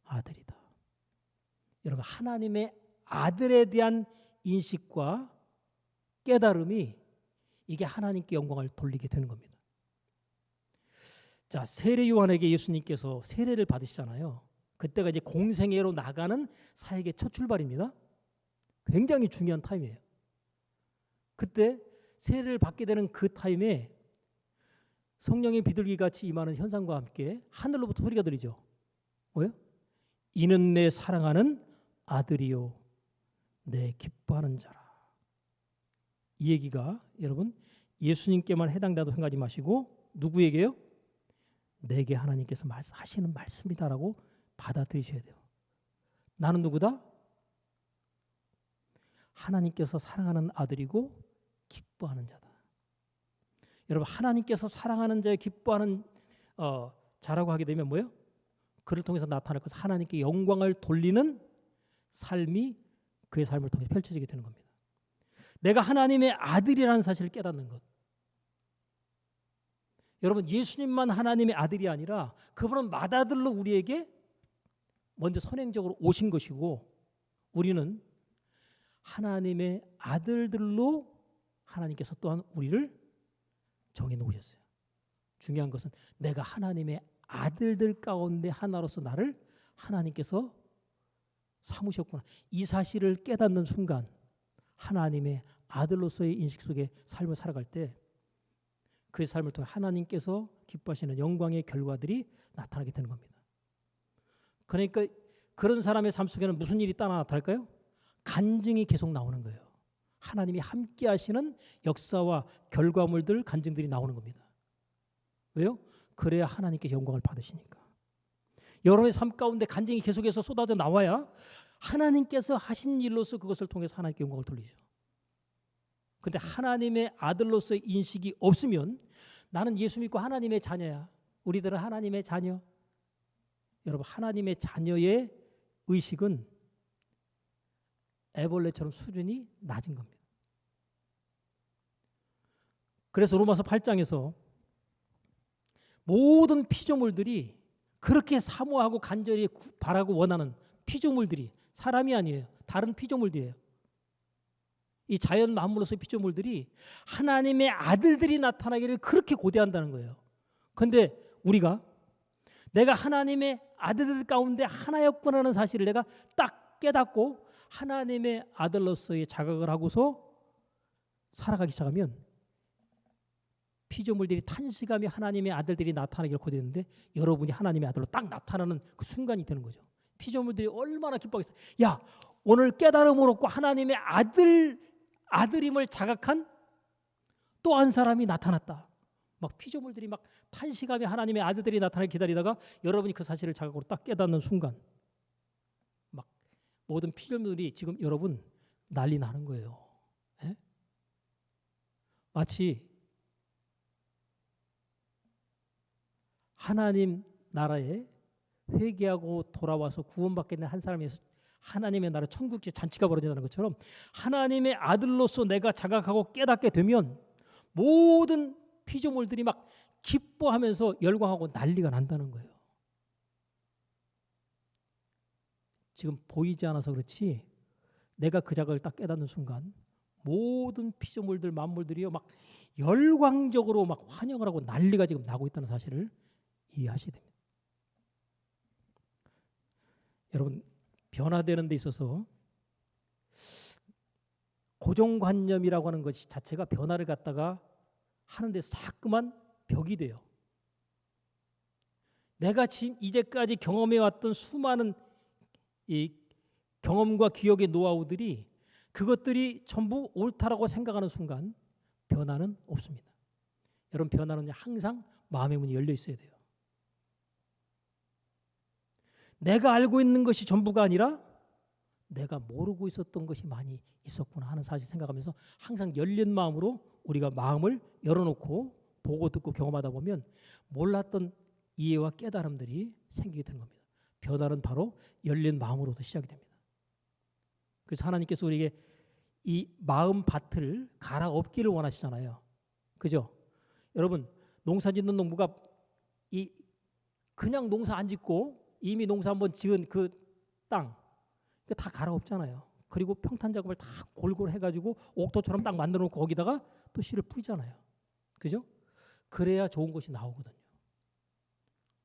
아들이다. 여러분 하나님의 아들에 대한 인식과 깨달음이 이게 하나님께 영광을 돌리게 되는 겁니다. 자, 세례 요한에게 예수님께서 세례를 받으시잖아요. 그때가 이제 공생애로 나가는 사역의 첫 출발입니다. 굉장히 중요한 타임이에요. 그때 세례를 받게 되는 그 타임에 성령의 비둘기같이 임하는 현상과 함께 하늘로부터 소리가 들리죠. 뭐예요? 이는 내 사랑하는 아들이요 내 기뻐하는 자라. 이 얘기가 여러분 예수님께만 해당된다고 생각하지 마시고 누구에게요? 내게 하나님께서 하시는 말씀이다라고 받아들이셔야 돼요. 나는 누구다? 하나님께서 사랑하는 아들이고 기뻐하는 자다. 여러분 하나님께서 사랑하는 자에 기뻐하는 자라고 하게 되면 뭐예요? 그를 통해서 나타날 것 하나님께 영광을 돌리는 삶이 그의 삶을 통해 펼쳐지게 되는 겁니다. 내가 하나님의 아들이라는 사실을 깨닫는 것. 여러분, 예수님만 하나님의 아들이 아니라 그분은 맏아들로 우리에게 먼저 선행적으로 오신 것이고, 우리는 하나님의 아들들로 하나님께서 또한 우리를 정해 놓으셨어요. 중요한 것은 내가 하나님의 아들들 가운데 하나로서 나를 하나님께서 삼으셨구나. 이 사실을 깨닫는 순간 하나님의 아들로서의 인식 속에 삶을 살아갈 때 그 삶을 통해 하나님께서 기뻐하시는 영광의 결과들이 나타나게 되는 겁니다. 그러니까 그런 사람의 삶 속에는 무슨 일이 따라 나타날까요? 간증이 계속 나오는 거예요. 하나님이 함께 하시는 역사와 결과물들, 간증들이 나오는 겁니다. 왜요? 그래야 하나님께 영광을 받으시니까. 여러분의 삶 가운데 간증이 계속해서 쏟아져 나와야 하나님께서 하신 일로서 그것을 통해서 하나님께 영광을 돌리죠. 그런데 하나님의 아들로서의 인식이 없으면 나는 예수 믿고 하나님의 자녀야. 우리들은 하나님의 자녀. 여러분, 하나님의 자녀의 의식은 애벌레처럼 수준이 낮은 겁니다. 그래서 로마서 8장에서 모든 피조물들이 그렇게 사모하고 간절히 바라고 원하는 피조물들이 사람이 아니에요. 다른 피조물들이에요. 이 자연 만물로서의 피조물들이 하나님의 아들들이 나타나기를 그렇게 고대한다는 거예요. 그런데 우리가 내가 하나님의 아들들 가운데 하나였구나라는 사실을 내가 딱 깨닫고 하나님의 아들로서의 자각을 하고서 살아가기 시작하면 피조물들이 탄식하며 하나님의 아들들이 나타나기를 고대했는데 여러분이 하나님의 아들로 딱 나타나는 그 순간이 되는 거죠. 피조물들이 얼마나 기뻐하겠어요. 야, 오늘 깨달음을 얻고 하나님의 아들임을 자각한 또 한 사람이 나타났다. 막 피조물들이 막 탄식하며 하나님의 아들들이 나타나기 기다리다가 여러분이 그 사실을 자각으로 딱 깨닫는 순간 막 모든 피조물들이 지금 여러분 난리 나는 거예요. 에? 마치 하나님 나라에 회개하고 돌아와서 구원받게 된 한 사람이 하나님의 나라 천국의 잔치가 벌어진다는 것처럼 하나님의 아들로서 내가 자각하고 깨닫게 되면 모든 피조물들이 막 기뻐하면서 열광하고 난리가 난다는 거예요. 지금 보이지 않아서 그렇지 내가 그 자각을 딱 깨닫는 순간 모든 피조물들 만물들이요 막 열광적으로 막 환영을 하고 난리가 지금 나고 있다는 사실을 이해하셔야 됩니다. 여러분, 변화되는 데 있어서 고정관념이라고 하는 것이 자체가 변화를 갖다가 하는데 자꾸만 벽이 돼요. 내가 지금 이제까지 경험해왔던 수많은 이 경험과 기억의 노하우들이 그것들이 전부 옳다라고 생각하는 순간 변화는 없습니다. 여러분, 변화는 항상 마음의 문이 열려 있어야 돼요. 내가 알고 있는 것이 전부가 아니라 내가 모르고 있었던 것이 많이 있었구나 하는 사실 생각하면서 항상 열린 마음으로 우리가 마음을 열어놓고 보고 듣고 경험하다 보면 몰랐던 이해와 깨달음들이 생기게 되는 겁니다. 변화는 바로 열린 마음으로도 시작이 됩니다. 그래서 하나님께서 우리에게 이 마음 밭을 갈아엎기를 원하시잖아요. 그죠? 여러분, 농사 짓는 농부가 이 그냥 농사 안 짓고 이미 농사 한번 지은 그 땅 다 갈아엎잖아요. 그리고 평탄 작업을 다 골고루 해가지고 옥토처럼 딱 만들어 놓고 거기다가 또 씨를 뿌리잖아요. 그죠? 그래야 좋은 것이 나오거든요.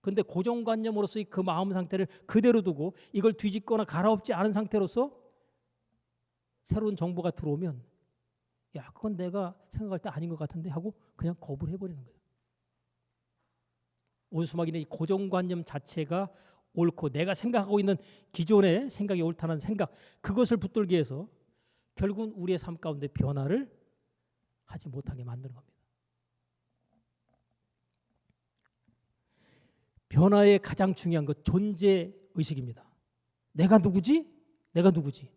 근데 고정관념으로서의 그 마음 상태를 그대로 두고 이걸 뒤집거나 갈아엎지 않은 상태로서 새로운 정보가 들어오면 야, 그건 내가 생각할 때 아닌 것 같은데 하고 그냥 거부를 해버리는 거예요. 온수막이는 이 고정관념 자체가 옳고 내가 생각하고 있는 기존의 생각이 옳다는 생각, 그것을 붙들기 위해서 결국은 우리의 삶 가운데 변화를 하지 못하게 만드는 겁니다. 변화의 가장 중요한 것 존재의식입니다. 내가 누구지? 내가 누구지?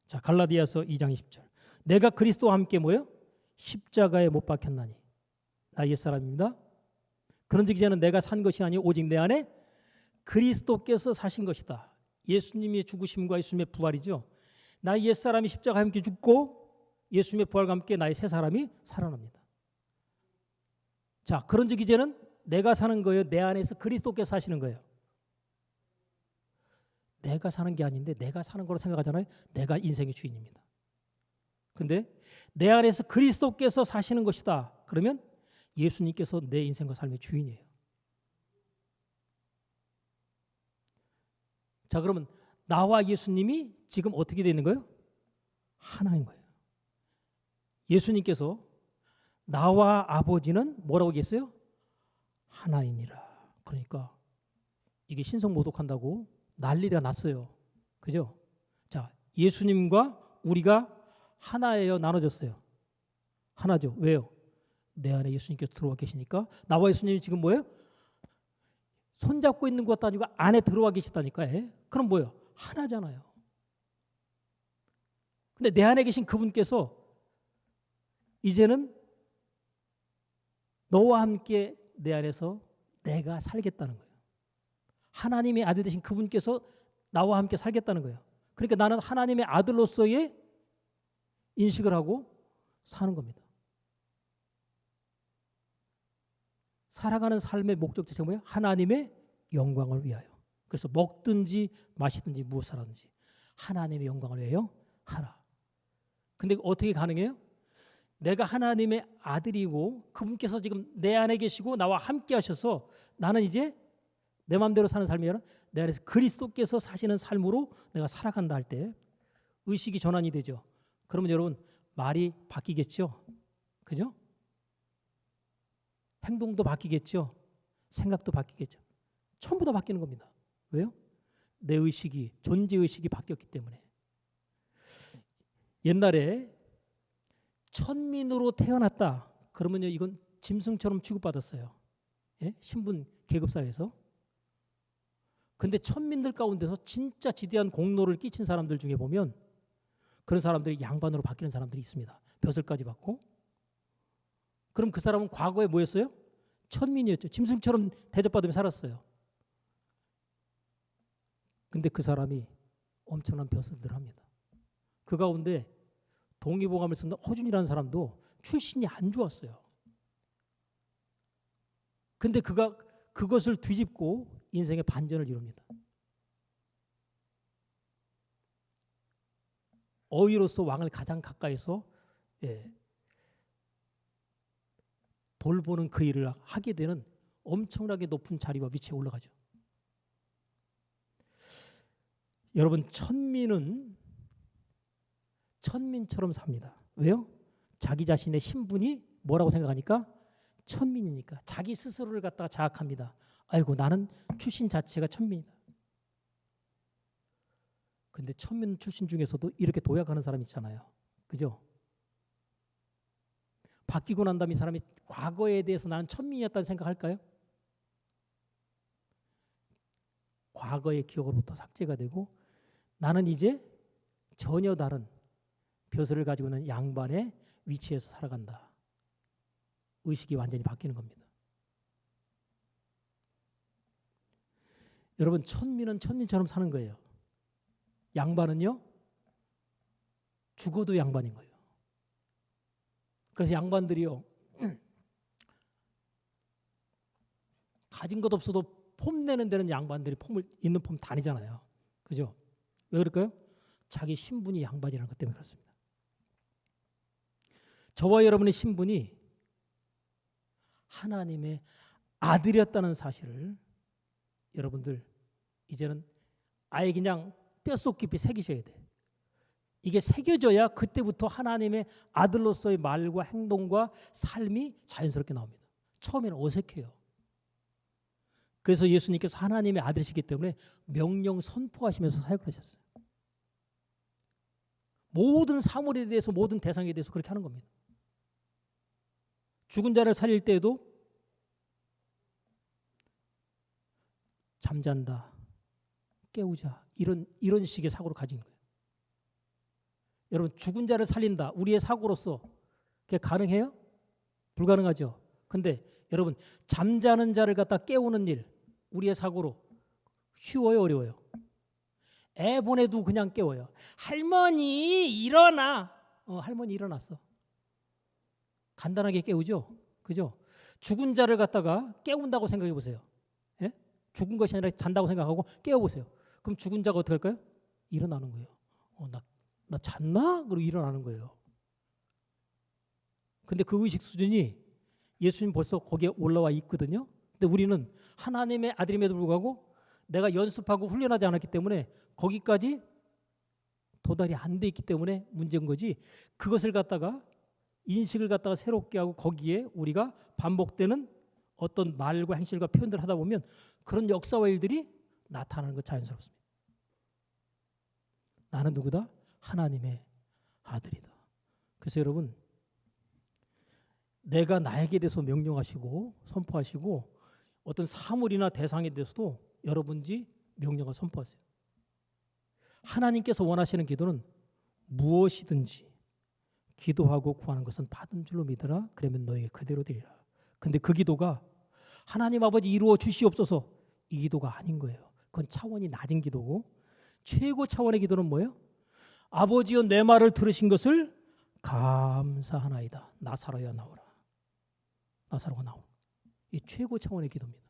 자, 갈라디아서 2장 20절. 내가 그리스도와 함께 뭐요? 십자가에 못 박혔나니 나 옛사람입니다. 그런즉 이제는 내가 산 것이 아니요 오직 내 안에 그리스도께서 사신 것이다. 예수님의 죽으심과 예수님의 부활이죠. 나 옛사람이 십자가에 함께 죽고 예수님의 부활과 함께 나의 새 사람이 살아납니다. 자, 그런즉 이제는 내가 사는 거예요? 내 안에서 그리스도께서 사시는 거예요? 내가 사는 게 아닌데 내가 사는 거로 생각하잖아요. 내가 인생의 주인입니다. 근데 내 안에서 그리스도께서 사시는 것이다. 그러면 예수님께서 내 인생과 삶의 주인이에요. 자, 그러면 나와 예수님이 지금 어떻게 되어 있는 거예요? 하나인 거예요. 예수님께서 나와 아버지는 뭐라고 얘기했어요? 하나이니라. 그러니까 이게 신성모독한다고 난리가 났어요. 그죠? 자, 예수님과 우리가 하나예요? 나눠졌어요? 하나죠. 왜요? 내 안에 예수님께서 들어와 계시니까. 나와 예수님이 지금 뭐예요? 손잡고 있는 것도 아니고 안에 들어와 계시다니까요. 그럼 뭐예요? 하나잖아요. 근데 내 안에 계신 그분께서 이제는 너와 함께 내 안에서 내가 살겠다는 거예요. 하나님의 아들 되신 그분께서 나와 함께 살겠다는 거예요. 그러니까 나는 하나님의 아들로서의 인식을 하고 사는 겁니다. 살아가는 삶의 목적 자체가 뭐예요? 하나님의 영광을 위하여. 그래서 먹든지 마시든지 무엇을 하든지 하나님의 영광을 위하여 하라. 근데 어떻게 가능해요? 내가 하나님의 아들이고 그분께서 지금 내 안에 계시고 나와 함께 하셔서 나는 이제 내 마음대로 사는 삶이 아니라 내 안에서 그리스도께서 사시는 삶으로 내가 살아간다 할 때 의식이 전환이 되죠. 그러면 여러분 말이 바뀌겠죠? 그죠? 행동도 바뀌겠죠? 생각도 바뀌겠죠? 전부 다 바뀌는 겁니다. 왜요? 내 의식이, 존재의식이 바뀌었기 때문에. 옛날에 천민으로 태어났다. 그러면요, 이건 짐승처럼 취급받았어요. 예? 신분 계급사회에서. 근데 천민들 가운데서 진짜 지대한 공로를 끼친 사람들 중에 보면 그런 사람들이 양반으로 바뀌는 사람들이 있습니다. 벼슬까지 받고. 그럼 그 사람은 과거에 뭐였어요? 천민이었죠. 짐승처럼 대접받으며 살았어요. 근데 그 사람이 엄청난 벼슬들을 합니다. 그 가운데 동의보감을 쓴 허준이라는 사람도 출신이 안 좋았어요. 근데 그가 그것을 뒤집고 인생의 반전을 이룹니다. 어휘로서 왕을 가장 가까이서 돌보는 그 일을 하게 되는 엄청나게 높은 자리와 위치에 올라가죠. 여러분, 천민은 천민처럼 삽니다. 왜요? 자기 자신의 신분이 뭐라고 생각하니까 천민이니까 자기 스스로를 갖다가 자학합니다. 아이고, 나는 출신 자체가 천민이다. 근데 천민 출신 중에서도 이렇게 도약하는 사람이 있잖아요. 그죠? 바뀌고 난 다음에 이 사람이 과거에 대해서 나는 천민이었다는 생각할까요? 과거의 기억으로부터 삭제가 되고 나는 이제 전혀 다른 벼슬을 가지고 있는 양반의 위치에서 살아간다. 의식이 완전히 바뀌는 겁니다. 여러분, 천민은 천민처럼 사는 거예요. 양반은요, 죽어도 양반인 거예요. 그래서 양반들이요, 가진 것 없어도 폼 내는 데는 양반들이 폼을 있는 폼 다니잖아요. 그죠? 왜 그럴까요? 자기 신분이 양반이라는 것 때문에 그렇습니다. 저와 여러분의 신분이 하나님의 아들이었다는 사실을 여러분들 이제는 아예 그냥 뼛속 깊이 새기셔야 돼. 이게 새겨져야 그때부터 하나님의 아들로서의 말과 행동과 삶이 자연스럽게 나옵니다. 처음에는 어색해요. 그래서 예수님께서 하나님의 아들이시기 때문에 명령 선포하시면서 사역을 하셨어요. 모든 사물에 대해서 모든 대상에 대해서 그렇게 하는 겁니다. 죽은 자를 살릴 때에도 잠잔다, 깨우자 이런 식의 사고를 가진 거예요. 여러분, 죽은 자를 살린다 우리의 사고로서 그게 가능해요? 불가능하죠. 근데 여러분, 잠자는 자를 갖다 깨우는 일 우리의 사고로 쉬워요, 어려워요? 애 보내도 그냥 깨워요. 할머니 일어나. 할머니 일어났어. 간단하게 깨우죠. 그죠? 죽은 자를 갖다가 깨운다고 생각해 보세요. 예? 죽은 것이 아니라 잔다고 생각하고 깨워보세요. 그럼 죽은 자가 어떻게 할까요? 일어나는 거예요. 나 잤나? 그러고 일어나는 거예요. 근데 그 의식 수준이 예수님 벌써 거기에 올라와 있거든요. 근데 우리는 하나님의 아들임에도 불구하고 내가 연습하고 훈련하지 않았기 때문에 거기까지 도달이 안 돼 있기 때문에 문제인 거지. 그것을 갖다가 인식을 갖다가 새롭게 하고 거기에 우리가 반복되는 어떤 말과 행실과 표현들을 하다 보면 그런 역사와 일들이 나타나는 것 자연스럽습니다. 나는 누구다? 하나님의 아들이다. 그래서 여러분, 내가 나에게 대해서 명령하시고 선포하시고 어떤 사물이나 대상에 대해서도 여러분이 명령을 선포하세요. 하나님께서 원하시는 기도는 무엇이든지 기도하고 구하는 것은 받은 줄로 믿으라. 그러면 너에게 그대로 되리라. 근데 그 기도가 하나님 아버지 이루어 주시옵소서, 이 기도가 아닌 거예요. 그건 차원이 낮은 기도고, 최고 차원의 기도는 뭐예요? 아버지여 내 말을 들으신 것을 감사하나이다. 나사로야 나오라. 나사로가 나오는 이 최고 차원의 기도입니다.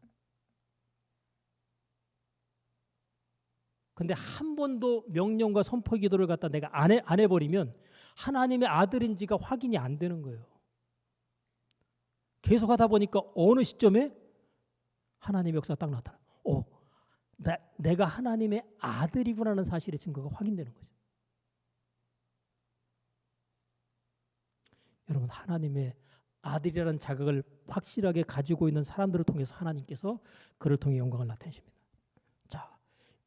근데 한 번도 명령과 선포 기도를 갖다 내가 안 해버리면 하나님의 아들인지가 확인이 안 되는 거예요. 계속 하다 보니까 어느 시점에 하나님의 역사가 딱 나타나. 내가 하나님의 아들이구나라는 사실의 증거가 확인되는 거죠. 여러분, 하나님의 아들이라는 자격을 확실하게 가지고 있는 사람들을 통해서 하나님께서 그를 통해 영광을 나타내십니다. 자,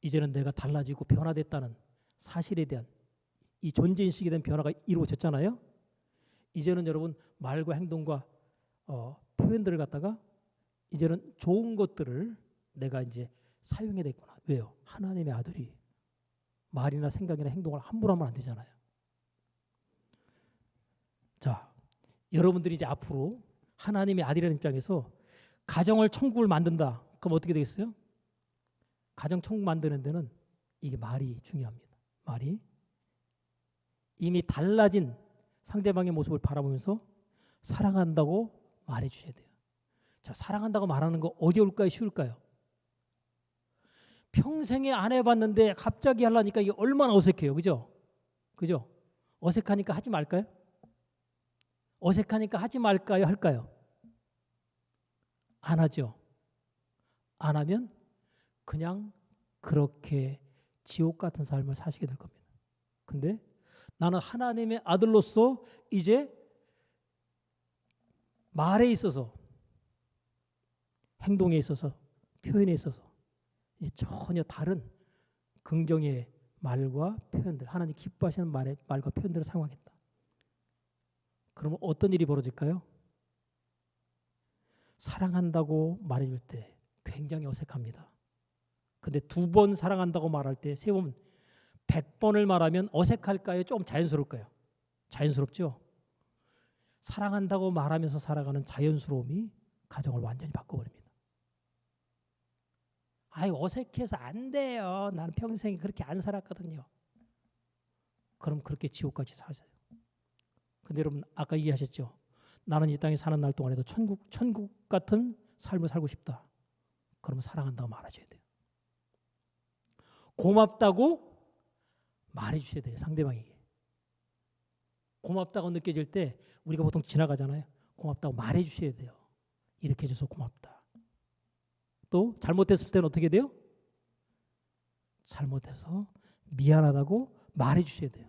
이제는 내가 달라지고 변화됐다는 사실에 대한 이 존재인식에 대한 변화가 이루어졌잖아요. 이제는 여러분 말과 행동과 표현들을 갖다가 이제는 좋은 것들을 내가 이제 사용해야 되겠구나. 왜요? 하나님의 아들이 말이나 생각이나 행동을 함부로 하면 안 되잖아요. 자, 여러분들이 이제 앞으로 하나님의 아들이라는 입장에서 가정을 천국을 만든다. 그럼 어떻게 되겠어요? 가정 천국 만드는 데는 이게 말이 중요합니다. 말이 이미 달라진 상대방의 모습을 바라보면서 사랑한다고 말해 주셔야 돼요. 자, 사랑한다고 말하는 거 어려울까요? 쉬울까요? 평생에 안 해봤는데 갑자기 하려니까 이게 얼마나 어색해요. 그죠? 그죠? 어색하니까 하지 말까요? 어색하니까 하지 말까요? 할까요? 안 하죠. 안 하면 그냥 그렇게 지옥 같은 삶을 사시게 될 겁니다. 근데 나는 하나님의 아들로서 이제 말에 있어서, 행동에 있어서, 표현에 있어서 이제 전혀 다른 긍정의 말과 표현들, 하나님 기뻐하시는 말과 표현들을 사용하겠다. 그러면 어떤 일이 벌어질까요? 사랑한다고 말해줄 때 굉장히 어색합니다. 근데 2번 사랑한다고 말할 때, 3번, 100번을 말하면 어색할까요? 조금 자연스러울까요? 자연스럽죠? 사랑한다고 말하면서 살아가는 자연스러움이 가정을 완전히 바꿔버립니다. 어색해서 안 돼요. 나는 평생 그렇게 안 살았거든요. 그럼 그렇게 지옥까지 사세요. 근데 여러분 아까 얘기하셨죠? 나는 이 땅에 사는 날 동안에도 천국 같은 삶을 살고 싶다. 그러면 사랑한다고 말하셔야 돼요. 고맙다고 말해주셔야 돼요. 상대방에게. 고맙다고 느껴질 때 우리가 보통 지나가잖아요. 고맙다고 말해주셔야 돼요. 이렇게 해줘서 고맙다. 또 잘못했을 때는 어떻게 돼요? 잘못해서 미안하다고 말해주셔야 돼요.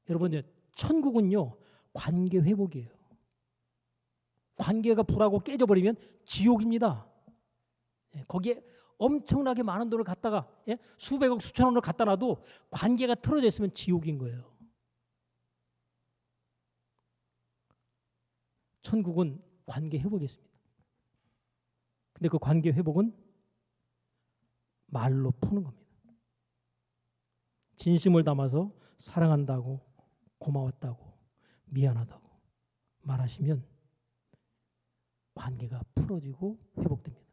여러분, 천국은요 관계 회복이에요. 관계가 불하고 깨져버리면 지옥입니다. 거기에 엄청나게 많은 돈을 갖다가 수백억 수천억을 갖다 놔도 관계가 틀어져 있으면 지옥인 거예요. 천국은 관계 회복이 있습니다. 근데 그 관계 회복은 말로 푸는 겁니다. 진심을 담아서 사랑한다고, 고마웠다고, 미안하다고 말하시면 관계가 풀어지고 회복됩니다.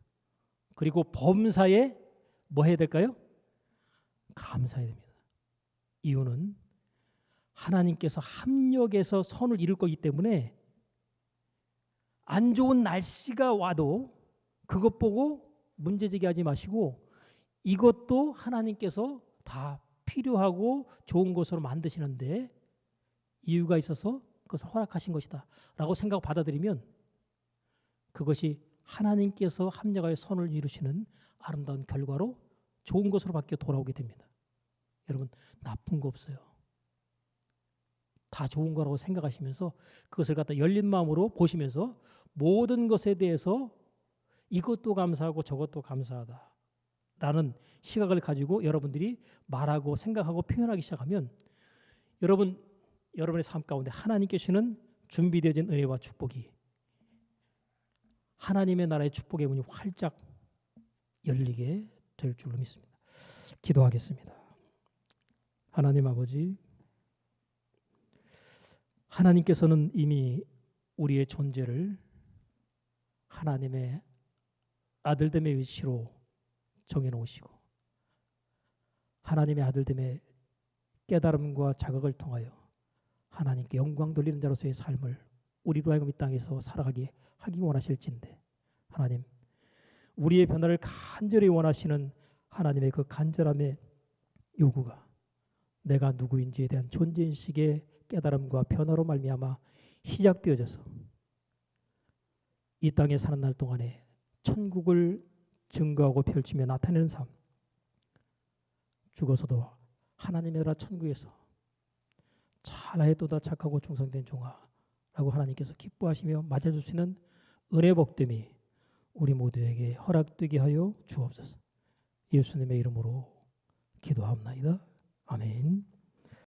그리고 범사에 뭐 해야 될까요? 감사해야 됩니다. 이유는 하나님께서 합력해서 선을 이룰 거기 때문에 안 좋은 날씨가 와도 그것 보고 문제제기하지 마시고 이것도 하나님께서 다 필요하고 좋은 것으로 만드시는데 이유가 있어서 그것을 허락하신 것이다 라고 생각 받아들이면 그것이 하나님께서 합력하여 선을 이루시는 아름다운 결과로 좋은 것으로 바뀌어 돌아오게 됩니다. 여러분 나쁜 거 없어요. 다 좋은 거라고 생각하시면서 그것을 갖다 열린 마음으로 보시면서 모든 것에 대해서 이것도 감사하고 저것도 감사하다 라는 시각을 가지고 여러분들이 말하고 생각하고 표현하기 시작하면 여러분의 삶 가운데 하나님께 주시는 준비되어진 은혜와 축복이 하나님의 나라의 축복의 문이 활짝 열리게 될 줄로 믿습니다. 기도하겠습니다. 하나님 아버지, 하나님께서는 이미 우리의 존재를 하나님의 아들됨의 위치로 정해놓으시고 하나님의 아들됨의 깨달음과 자각을 통하여 하나님께 영광 돌리는 자로서의 삶을 우리로 하여금 이 땅에서 살아가게 하기 원하실진데 하나님 우리의 변화를 간절히 원하시는 하나님의 그 간절함의 요구가 내가 누구인지에 대한 존재인식의 깨달음과 변화로 말미암아 시작되어져서 이 땅에 사는 날 동안에 천국을 증거하고 펼치며 나타내는 삶 죽어서도 하나님의 나라 천국에서 잘하였도다 착하고 충성된 종아 라고 하나님께서 기뻐하시며 맞아주시는 은혜 복됨이 우리 모두에게 허락되게 하여 주옵소서. 예수님의 이름으로 기도하옵나이다. 아멘.